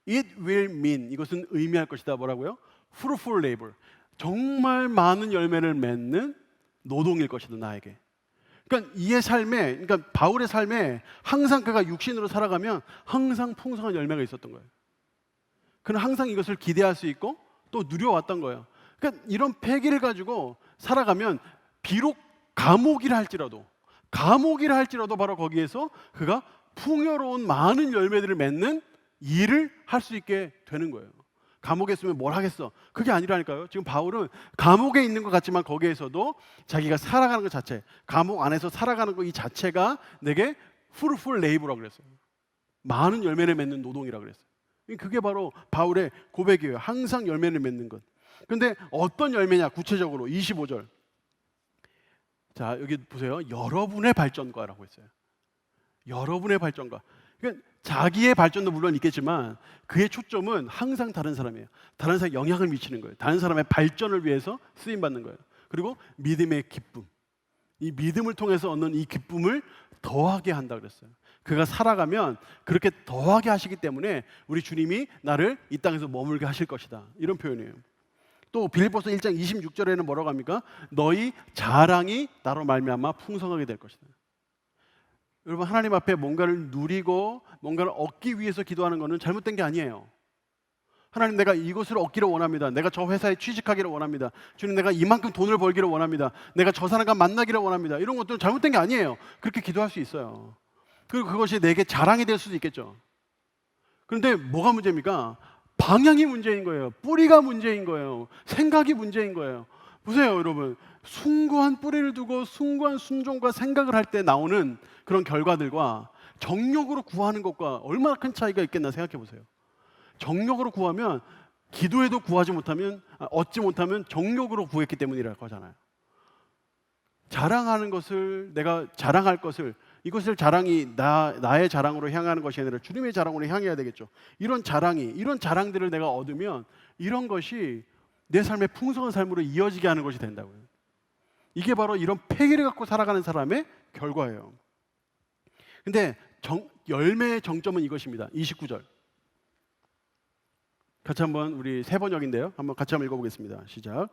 It will mean, 이것은 의미할 것이다. 뭐라고요? Fruitful labor, 정말 많은 열매를 맺는 노동일 것이다, 나에게. 그러니까 이의 삶에, 그러니까 바울의 삶에 항상 그가 육신으로 살아가면 항상 풍성한 열매가 있었던 거예요. 그는 항상 이것을 기대할 수 있고 또 누려왔던 거예요. 그러니까 이런 패기를 가지고 살아가면 비록 감옥이라 할지라도 바로 거기에서 그가 풍요로운 많은 열매들을 맺는 일을 할 수 있게 되는 거예요. 감옥에 있으면 뭘 하겠어? 그게 아니라니까요. 지금 바울은 감옥에 있는 것 같지만 거기에서도 자기가 살아가는 것 자체, 감옥 안에서 살아가는 것 이 자체가 내게 fruitful labor라고 그랬어요. 많은 열매를 맺는 노동이라고 그랬어요. 그게 바로 바울의 고백이에요. 항상 열매를 맺는 것. 그런데 어떤 열매냐? 구체적으로 25절. 자, 여기 보세요. 여러분의 발전과라고 했어요. 여러분의 발전과. 그러니까 자기의 발전도 물론 있겠지만 그의 초점은 항상 다른 사람이에요. 다른 사람에 영향을 미치는 거예요. 다른 사람의 발전을 위해서 쓰임 받는 거예요. 그리고 믿음의 기쁨. 이 믿음을 통해서 얻는 이 기쁨을 더하게 한다 그랬어요. 그가 살아가면 그렇게 더하게 하시기 때문에 우리 주님이 나를 이 땅에서 머물게 하실 것이다. 이런 표현이에요. 또 빌립보서 1장 26절에는 뭐라고 합니까? 너희 자랑이 나로 말미암아 풍성하게 될 것이다. 여러분, 하나님 앞에 뭔가를 누리고 뭔가를 얻기 위해서 기도하는 것은 잘못된 게 아니에요. 하나님, 내가 이것을 얻기를 원합니다. 내가 저 회사에 취직하기를 원합니다. 주님, 내가 이만큼 돈을 벌기를 원합니다. 내가 저 사람과 만나기를 원합니다. 이런 것들은 잘못된 게 아니에요. 그렇게 기도할 수 있어요. 그리고 그것이 내게 자랑이 될 수도 있겠죠. 그런데 뭐가 문제입니까? 방향이 문제인 거예요. 뿌리가 문제인 거예요. 생각이 문제인 거예요. 보세요, 여러분. 숭고한 뿌리를 두고 숭고한 순종과 생각을 할 때 나오는 그런 결과들과 정욕으로 구하는 것과 얼마나 큰 차이가 있겠나 생각해 보세요. 정욕으로 구하면, 기도해도 구하지 못하면, 얻지 못하면 정욕으로 구했기 때문이라고 하잖아요. 자랑하는 것을, 내가 자랑할 것을, 이것을 자랑이 나의 자랑으로 향하는 것이 아니라 주님의 자랑으로 향해야 되겠죠. 이런 자랑들을 내가 얻으면 이런 것이 내 삶의 풍성한 삶으로 이어지게 하는 것이 된다고요. 이게 바로 이런 패기를 갖고 살아가는 사람의 결과예요. 근데 열매의 정점은 이것입니다. 29절. 같이 한번, 우리 세 번역인데요. 한번 같이 한번 읽어보겠습니다. 시작.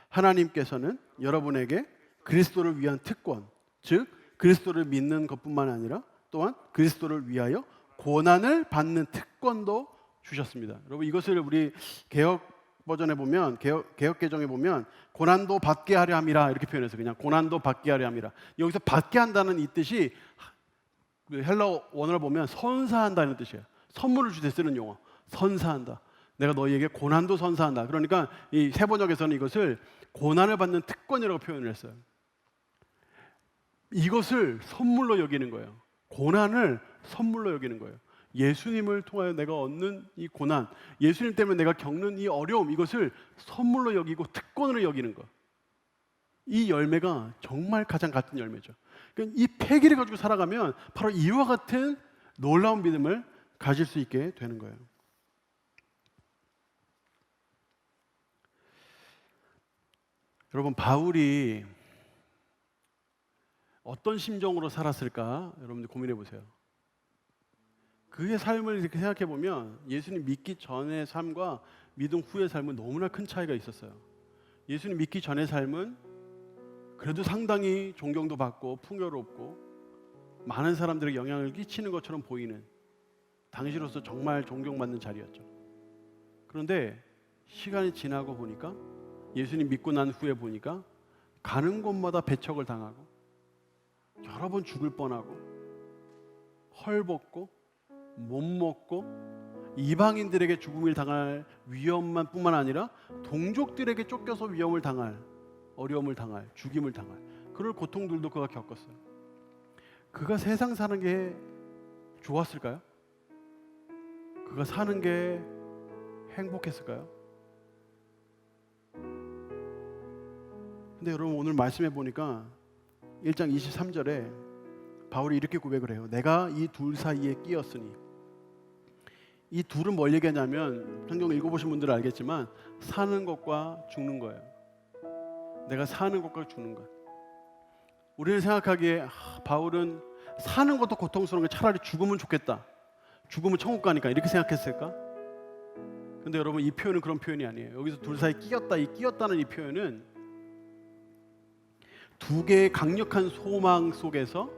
하나님께서는 여러분에게 그리스도를 위한 특권, 즉 그리스도를 믿는 것뿐만 아니라 또한 그리스도를 위하여 고난을 받는 특권도 주셨습니다. 여러분, 이것을 우리 개혁 버전에 보면, 개혁 개정에 보면 고난도 받게 하려 함이라 이렇게 표현해서 그냥 고난도 받게 하려 함이라. 여기서 받게 한다는 이 뜻이 헬라어 원어를 보면 선사한다는 뜻이에요. 선물을 주되 쓰는 용어. 선사한다. 내가 너희에게 고난도 선사한다. 그러니까 이 세 번역에서는 이것을 고난을 받는 특권이라고 표현을 했어요. 이것을 선물로 여기는 거예요. 고난을 선물로 여기는 거예요. 예수님을 통하여 내가 얻는 이 고난, 예수님 때문에 내가 겪는 이 어려움, 이것을 선물로 여기고 특권으로 여기는 것. 이 열매가 정말 가장 같은 열매죠. 그러니까 이 패기를 가지고 살아가면 바로 이와 같은 놀라운 믿음을 가질 수 있게 되는 거예요. 여러분, 바울이 어떤 심정으로 살았을까? 여러분들 고민해 보세요. 그의 삶을 이렇게 생각해 보면 예수님 믿기 전의 삶과 믿음 후의 삶은 너무나 큰 차이가 있었어요. 예수님 믿기 전의 삶은 그래도 상당히 존경도 받고 풍요롭고 많은 사람들에게 영향을 끼치는 것처럼 보이는, 당시로서 정말 존경받는 자리였죠. 그런데 시간이 지나고 보니까, 예수님 믿고 난 후에 보니까 가는 곳마다 배척을 당하고 여러 번 죽을 뻔하고 헐벗고 못 먹고 이방인들에게 죽음을 당할 위험만 뿐만 아니라 동족들에게 쫓겨서 위험을 당할, 어려움을 당할, 죽임을 당할 그런 고통들도 그가 겪었어요. 그가 세상 사는 게 좋았을까요? 그가 사는 게 행복했을까요? 근데 여러분 오늘 말씀해 보니까 1장 23절에 바울이 이렇게 고백을 해요. 내가 이 둘 사이에 끼었으니. 이 둘은 뭘 얘기하냐면 성경 읽어보신 분들은 알겠지만 사는 것과 죽는 거예요. 내가 사는 것과 죽는 것. 우리는 생각하기에 바울은 사는 것도 고통스러운 게 차라리 죽으면 좋겠다. 죽으면 천국 가니까 이렇게 생각했을까? 근데 여러분 이 표현은 그런 표현이 아니에요. 여기서 둘 사이에 끼었다. 이 끼었다는 이 표현은 두 개의 강력한 소망 속에서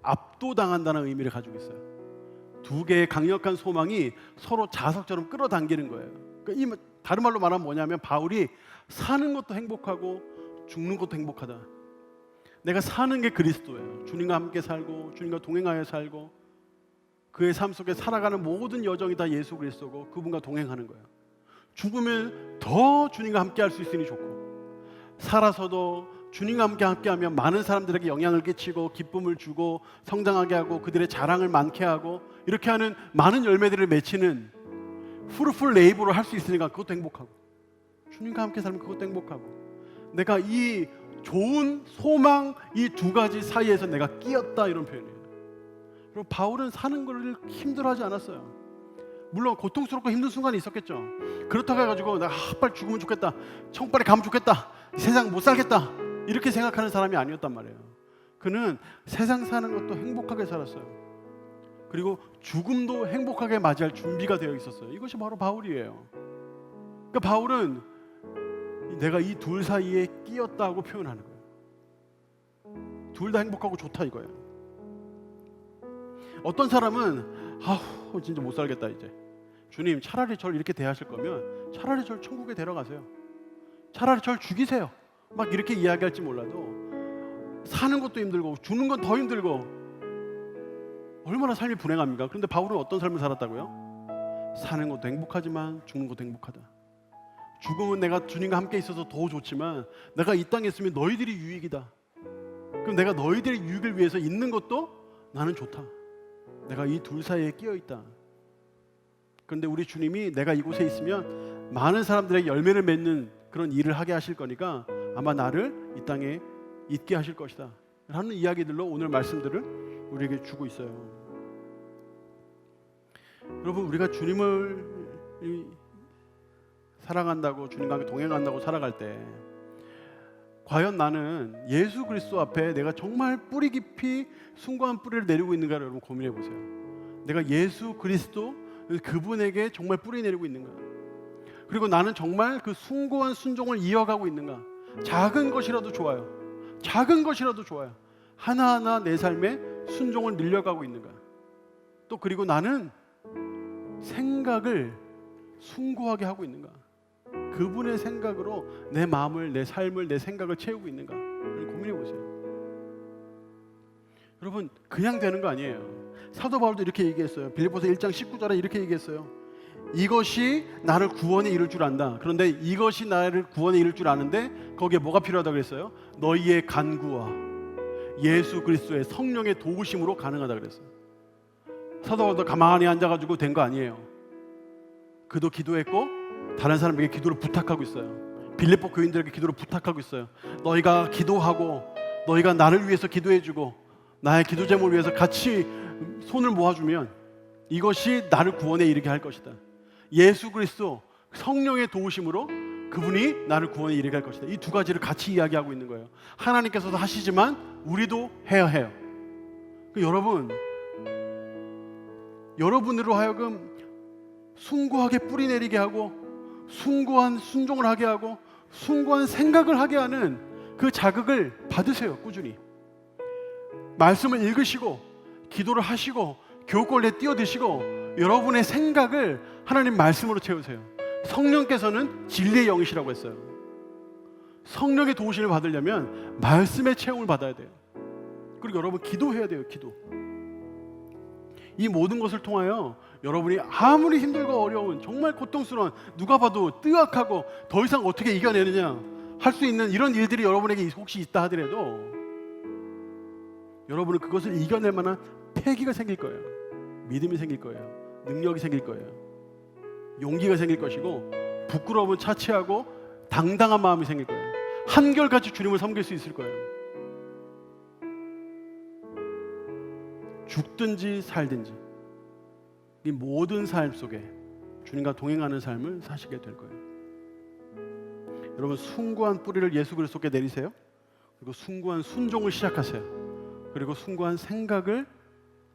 압도당한다는 의미를 가지고 있어요. 두 개의 강력한 소망이 서로 자석처럼 끌어당기는 거예요. 그러니까 다른 말로 말하면 뭐냐면 바울이 사는 것도 행복하고 죽는 것도 행복하다. 내가 사는 게 그리스도예요. 주님과 함께 살고 주님과 동행하여 살고 그의 삶 속에 살아가는 모든 여정이 다 예수 그리스도고 그분과 동행하는 거예요. 죽으면 더 주님과 함께 할 수 있으니 좋고 살아서도 주님과 함께하면 많은 사람들에게 영향을 끼치고 기쁨을 주고 성장하게 하고 그들의 자랑을 많게 하고 이렇게 하는 많은 열매들을 맺히는 fruitful labor을 할 수 있으니까 그것도 행복하고 주님과 함께 살면 그것도 행복하고 내가 이 좋은 소망 이 두 가지 사이에서 내가 끼었다 이런 표현이에요. 그리고 바울은 사는 걸 힘들어하지 않았어요. 물론 고통스럽고 힘든 순간이 있었겠죠. 그렇다고 해가지고 내가 빨리 죽으면 좋겠다, 천국 빨리 가면 좋겠다, 세상 못 살겠다 이렇게 생각하는 사람이 아니었단 말이에요. 그는 세상 사는 것도 행복하게 살았어요. 그리고 죽음도 행복하게 맞이할 준비가 되어 있었어요. 이것이 바로 바울이에요. 그러니까 바울은 내가 이 둘 사이에 끼었다고 표현하는 거예요. 둘 다 행복하고 좋다 이거예요. 어떤 사람은 진짜 못 살겠다 이제. 주님 차라리 저를 이렇게 대하실 거면 차라리 저를 천국에 데려가세요. 차라리 저를 죽이세요. 막 이렇게 이야기할지 몰라도 사는 것도 힘들고 죽는 건 더 힘들고 얼마나 삶이 불행합니까? 그런데 바울은 어떤 삶을 살았다고요? 사는 것도 행복하지만 죽는 것도 행복하다. 죽음은 내가 주님과 함께 있어서 더 좋지만 내가 이 땅에 있으면 너희들이 유익이다. 그럼 내가 너희들의 유익을 위해서 있는 것도 나는 좋다. 내가 이 둘 사이에 끼어 있다. 그런데 우리 주님이 내가 이곳에 있으면 많은 사람들에게 열매를 맺는 그런 일을 하게 하실 거니까 아마 나를 이 땅에 있게 하실 것이다 하는 이야기들로 오늘 말씀들을 우리에게 주고 있어요. 여러분 우리가 주님을 사랑한다고 주님과 함께 동행한다고 살아갈 때 과연 나는 예수 그리스도 앞에 내가 정말 뿌리 깊이 숭고한 뿌리를 내리고 있는가를 여러분 고민해 보세요. 내가 예수 그리스도 그분에게 정말 뿌리 내리고 있는가? 그리고 나는 정말 그 숭고한 순종을 이어가고 있는가? 작은 것이라도 좋아요. 작은 것이라도 좋아요. 하나하나 내 삶에 순종을 늘려가고 있는가? 또 그리고 나는 생각을 숭고하게 하고 있는가? 그분의 생각으로 내 마음을, 내 삶을, 내 생각을 채우고 있는가? 고민해 보세요. 여러분 그냥 되는 거 아니에요. 사도 바울도 이렇게 얘기했어요. 빌립보서 1장 19절에 이렇게 얘기했어요. 이것이 나를 구원에 이를 줄 안다. 그런데 이것이 나를 구원에 이를 줄 아는데 거기에 뭐가 필요하다고 그랬어요? 너희의 간구와 예수 그리스도의 성령의 도우심으로 가능하다 그랬어요. 사도 바울도 가만히 앉아가지고 된 거 아니에요. 그도 기도했고 다른 사람에게 기도를 부탁하고 있어요. 빌립보 교인들에게 기도를 부탁하고 있어요. 너희가 기도하고 너희가 나를 위해서 기도해주고 나의 기도 제목을 위해서 같이 손을 모아주면 이것이 나를 구원에 이르게 할 것이다. 예수 그리스도 성령의 도우심으로 그분이 나를 구원에 이르게 할 것이다. 이 두 가지를 같이 이야기하고 있는 거예요. 하나님께서도 하시지만 우리도 해야 해요. 여러분으로 하여금 숭고하게 뿌리 내리게 하고 숭고한 순종을 하게 하고 숭고한 생각을 하게 하는 그 자극을 받으세요. 꾸준히 말씀을 읽으시고 기도를 하시고 교권에 뛰어드시고 여러분의 생각을 하나님 말씀으로 채우세요. 성령께서는 진리의 영이시라고 했어요. 성령의 도우심을 받으려면 말씀의 체험을 받아야 돼요. 그리고 여러분 기도해야 돼요. 기도. 이 모든 것을 통하여 여러분이 아무리 힘들고 어려운 정말 고통스러운 누가 봐도 뜨악하고 더 이상 어떻게 이겨내느냐 할 수 있는 이런 일들이 여러분에게 혹시 있다 하더라도 여러분은 그것을 이겨낼 만한 패기가 생길 거예요. 믿음이 생길 거예요. 능력이 생길 거예요. 용기가 생길 것이고 부끄러움은 차치하고 당당한 마음이 생길 거예요. 한결같이 주님을 섬길 수 있을 거예요. 죽든지 살든지 이 모든 삶 속에 주님과 동행하는 삶을 사시게 될 거예요. 여러분, 숭고한 뿌리를 예수 그리스도께 내리세요. 그리고 숭고한 순종을 시작하세요. 그리고 숭고한 생각을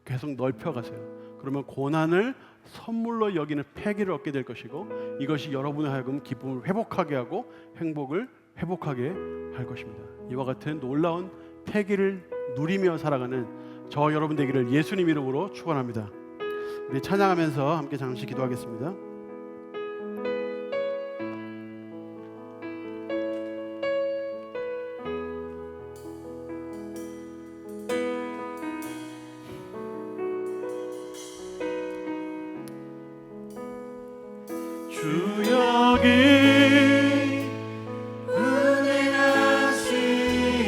계속 넓혀가세요. 그러면 고난을 선물로 여기는 패기를 얻게 될 것이고, 이것이 여러분의 하여금 기쁨을 회복하게 하고 행복을 회복하게 할 것입니다. 이와 같은 놀라운 패기를 누리며 살아가는 저 여러분 되기를 예수님 이름으로 축원합니다. 우리 찬양하면서 함께 잠시 기도하겠습니다. 주 여기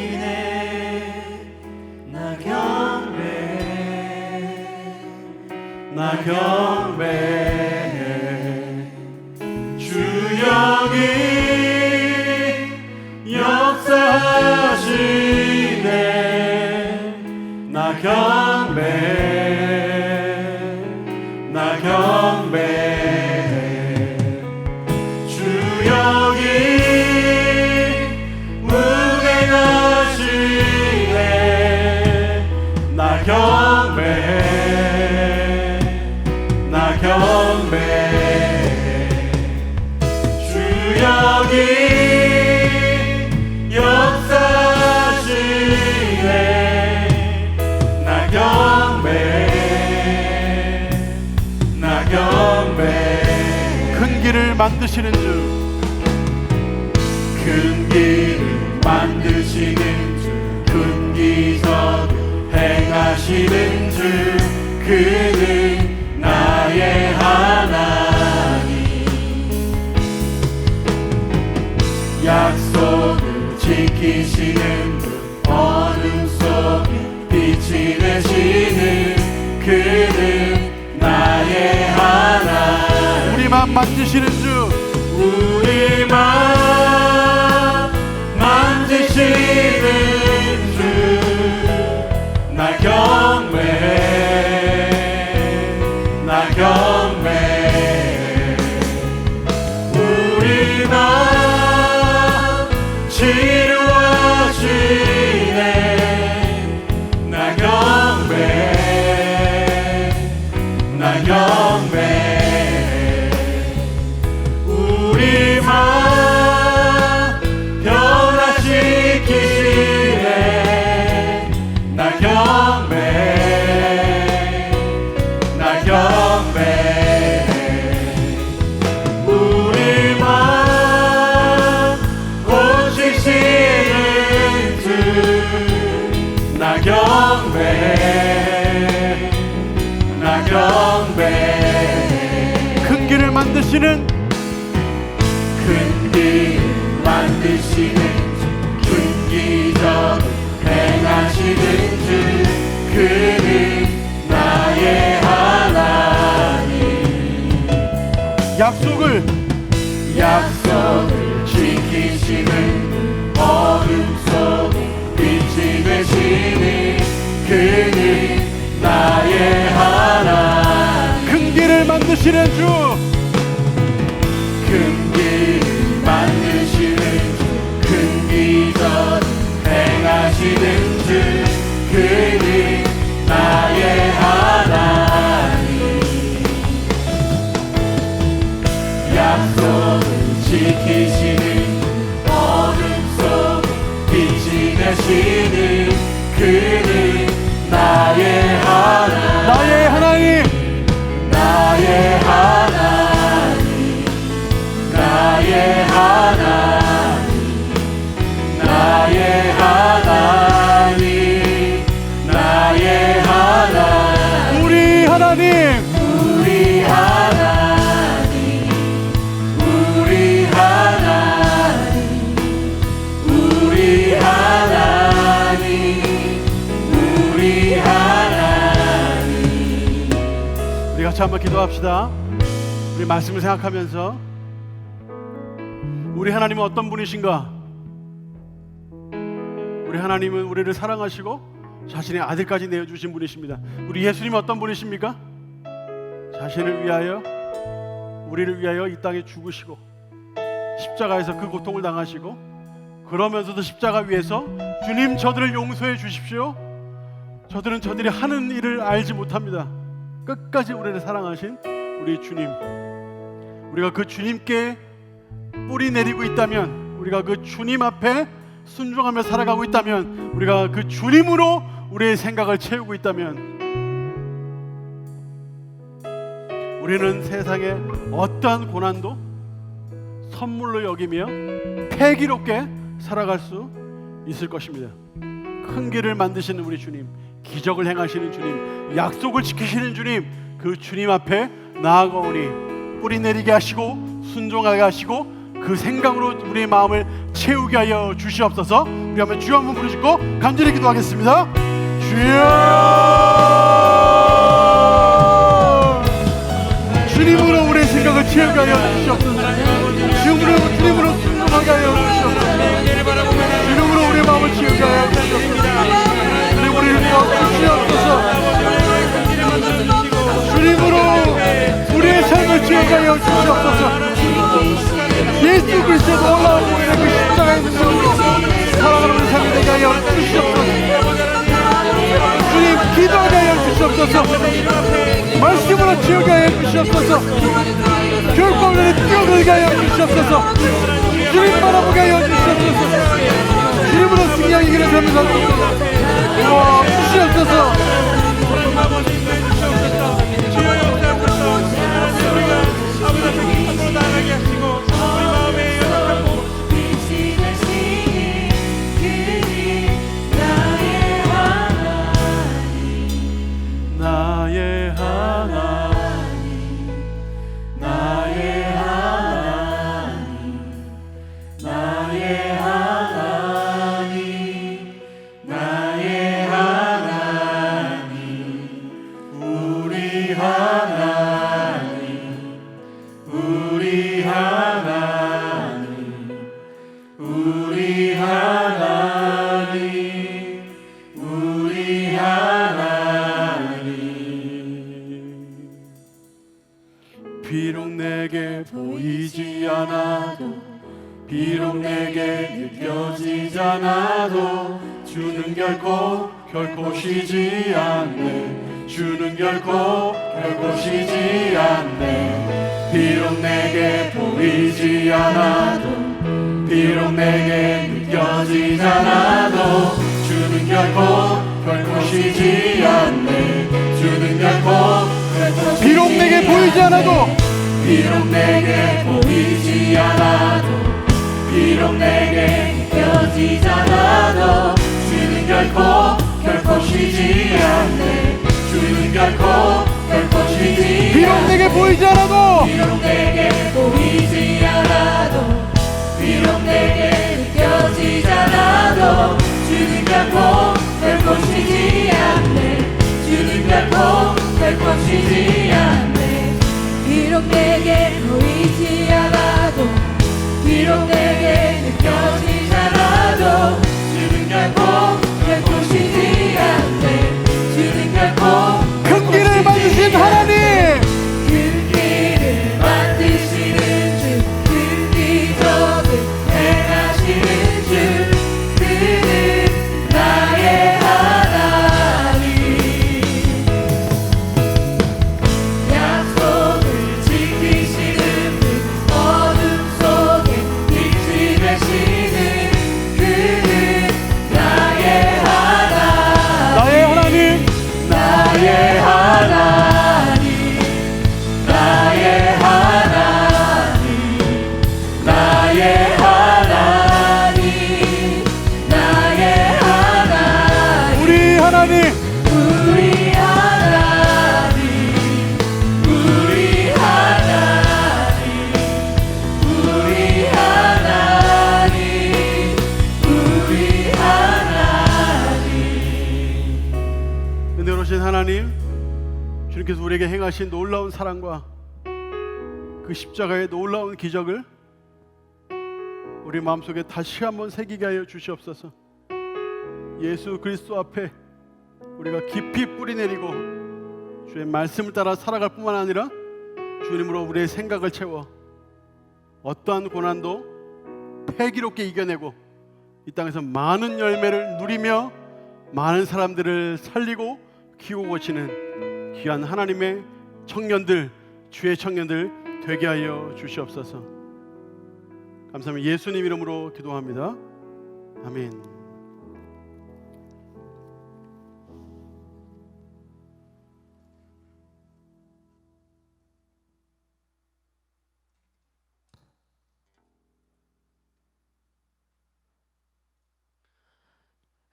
은혜하시네 나 경배 주 여기 역사하시네 나 경배 주 여기 운행하시네 나 경배 주 여기 역사하시네 나 경배 큰 길을 만드시는 주, 큰 길을 만드시는 주, 큰 기적을 행하시는 주, 그는 나의 하나님. 약속을 지키시는 주, 어둠 속에 빛이 되시는 그는 나의 하나님. 우리만 만드시는 주, 우리만 만드시는 주, 나 경배 우리만 치료하시네 나 경배 우리만 변화시키시네 나 경배 우리만 고치시는 주, 나 경배 큰 길을 만드시는 큰 길 만드시는 주, 큰 기적을 행하시는 주, 그는 나의 하나님. 약속을 지키시는 어둠 속에 빛이 되시는 그는 나의 하나님. 큰 길을 만드시는 주, 큰 길을 만드시는 주, 큰 기적 행하시는 주, 그는 나의 하나님. 약속을 지키시는 어둠 속 빛이 되시는 그는 나의 하나님. 나의 하나님, 나의 하나님, 나의 하나님, 나의 하나님, 나의 하나님, 우리 하나님, 우리 하나님, 우리 하나님, 우리 하나님, 우리 하나님. 우리 같이 한번 기도합시다. 우리 말씀을 생각하면서 우리 하나님은 어떤 분이신가? 우리 하나님은 우리를 사랑하시고 자신의 아들까지 내어주신 분이십니다. 우리 예수님은 어떤 분이십니까? 자신을 위하여, 우리를 위하여 이 땅에 죽으시고 십자가에서 그 고통을 당하시고, 그러면서도 십자가 위에서 주님 저들을 용서해 주십시오, 저들은 저들이 하는 일을 알지 못합니다, 끝까지 우리를 사랑하신 우리 주님, 우리가 그 주님께 뿌리 내리고 있다면, 우리가 그 주님 앞에 순종하며 살아가고 있다면, 우리가 그 주님으로 우리의 생각을 채우고 있다면, 우리는 세상의 어떠한 고난도 선물로 여기며 패기롭게 살아갈 수 있을 것입니다. 큰 길을 만드시는 우리 주님, 기적을 행하시는 주님, 약속을 지키시는 주님, 그 주님 앞에 나아가오니 뿌리 내리게 하시고 순종하게 하시고 그 생각으로 우리의 마음을 채우게 하여 주시옵소서. 우리 한번 주여 한번 부르시고 간절히 기도하겠습니다. 주여, 주님으로 우리의 생각을 채우게 하여 주시옵소서. 주님으로 순종하게 하여 주시옵소서. 주님으로 우리의 마음을 채우게 하여 주시옵소서. 주님 우리를 주시옵소서. 주님으로 우리의 삶을 채우게 하여 주시옵소서. 예수 그리스도의 놀라운 우리의 그 십자가의 능력으로 살아가는 우리 삶이 되게 하여 주시옵소서. 주님 기도하게 하여 주시옵소서. 말씀으로 채우게 하여 주시옵소서. 결코 우리를 뛰어들게 하여 주시옵소서. 주님 바라보게 하여 주시옵소서. 주님으로 승리하기 길을 잡으소서. 주시옵소서. 비록 내게 보이지 않아도, 비록 내게 느껴지지 않아도, 주는 결코 쉬지 않네. 주는 결코 쉬지 않네. 비록 내게 보이지 않아도, 비록 내게 느껴지지 않아도, 주는 결코 쉬지 않네. 주는 결코 비록 내게 보이지 않아도, 비록 내게 보이지 않아도, 비록 내게 느껴지지 않아도, 주는 결코 쉬지 않네. 주는 결코 쉬지 비록 내게 보이지 않아도, 비록 내게 보이지 않아도, 비록 내게 느껴지지 않아도, 주는 결코 쉬지 않네. 주는 결코 쉬지 않네. 비록 내게 보이지 않아도, 비록 내게 느껴지지 않아도, 주는 결코 쉬지 않네. 주는 결코 큰 길을 만드신 하나님, 큰 길을 만드시는 주, 큰 기적을 행하시는 주, 그는 나의 하나님. 약속을 지키시는 분, 어둠 속에 빛이 되시는 그는 나의 하나님. 나의 하나님, 나의 하나님, 나의 하나님, 나의 하나님, 나의 하나님. 우리 하나님, 우리 하나님, 우리 하나님, 우리 하나님, 우리 하나님. 은혜로우신 하나님, 주님께서 우리에게 행하신 놀라운 사랑과 그 십자가의 놀라운 기적을 우리 마음속에 다시 한번 새기게 하여 주시옵소서. 예수 그리스도 앞에 우리가 깊이 뿌리 내리고 주의 말씀을 따라 살아갈 뿐만 아니라 주님으로 우리의 생각을 채워 어떠한 고난도 패기롭게 이겨내고 이 땅에서 많은 열매를 누리며 많은 사람들을 살리고 키우고 고치는 귀한 하나님의 청년들, 주의 청년들 되게 하여 주시옵소서. 감사합니다. 예수님 이름으로 기도합니다. 아멘.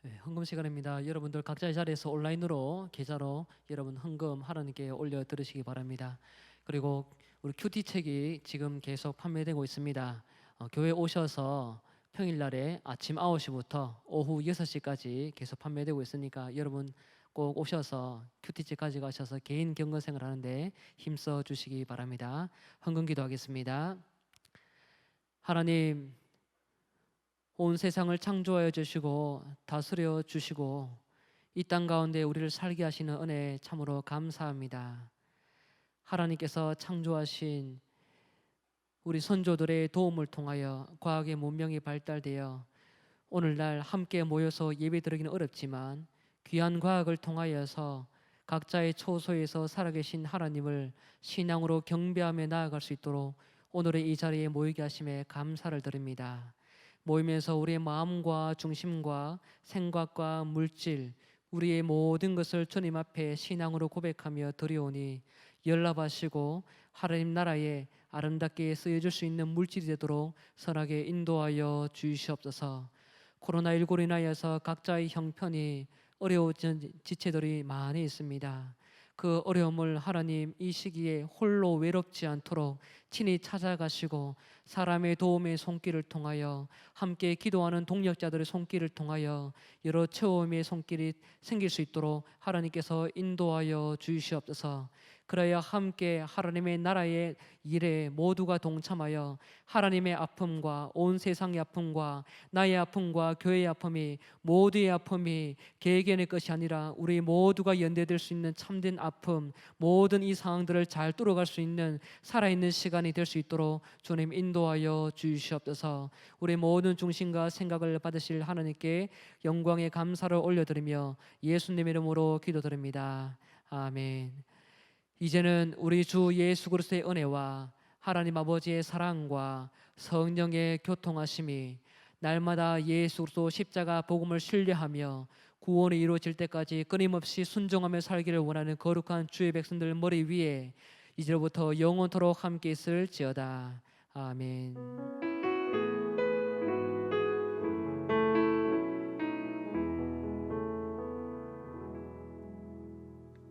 네, 헌금 시간입니다. 여러분들 각자의 자리에서 온라인으로 계좌로 여러분 헌금 하나님께 올려 드리시기 바랍니다. 그리고 우리 큐티 책이 지금 계속 판매되고 있습니다. 교회 오셔서 평일날에 아침 9시부터 오후 6시까지 계속 판매되고 있으니까 여러분 꼭 오셔서 큐티 책 가져가셔서 개인 경건생활 하는데 힘써 주시기 바랍니다. 헌금 기도하겠습니다. 하나님, 온 세상을 창조하여 주시고 다스려 주시고 이 땅 가운데 우리를 살게 하시는 은혜 참으로 감사합니다. 하나님께서 창조하신 우리 선조들의 도움을 통하여 과학의 문명이 발달되어 오늘날 함께 모여서 예배드리기는 어렵지만 귀한 과학을 통하여서 각자의 초소에서 살아계신 하나님을 신앙으로 경배하며 나아갈 수 있도록 오늘의 이 자리에 모이게 하심에 감사를 드립니다. 모이면서 우리의 마음과 중심과 생각과 물질, 우리의 모든 것을 주님 앞에 신앙으로 고백하며 드려오니 연락하시고 하나님 나라에 아름답게 쓰여질 수 있는 물질이 되도록 선하게 인도하여 주시옵소서. 코로나19로 인하여서 각자의 형편이 어려워진 지체들이 많이 있습니다. 그 어려움을 하나님 이 시기에 홀로 외롭지 않도록 친히 찾아가시고 사람의 도움의 손길을 통하여 함께 기도하는 동력자들의 손길을 통하여 여러 체험의 손길이 생길 수 있도록 하나님께서 인도하여 주시옵소서. 그래야 함께 하나님의 나라의 일에 모두가 동참하여 하나님의 아픔과 온 세상의 아픔과 나의 아픔과 교회의 아픔이 모두의 아픔이 개개인의 것이 아니라 우리 모두가 연대될 수 있는 참된 아픔, 모든 이 상황들을 잘 뚫어갈 수 있는 살아있는 시간이 될 수 있도록 주님 인도하여 주시옵소서. 우리 모든 중심과 생각을 받으실 하나님께 영광의 감사를 올려드리며 예수님 이름으로 기도드립니다. 아멘. 이제는 우리 주 예수 그리스도의 은혜와 하나님 아버지의 사랑과 성령의 교통하심이 날마다 예수 그리스도 십자가 복음을 신뢰하며 구원이 이루어질 때까지 끊임없이 순종하며 살기를 원하는 거룩한 주의 백성들 머리 위에 이제부터 영원토록 함께 있을지어다. 아멘.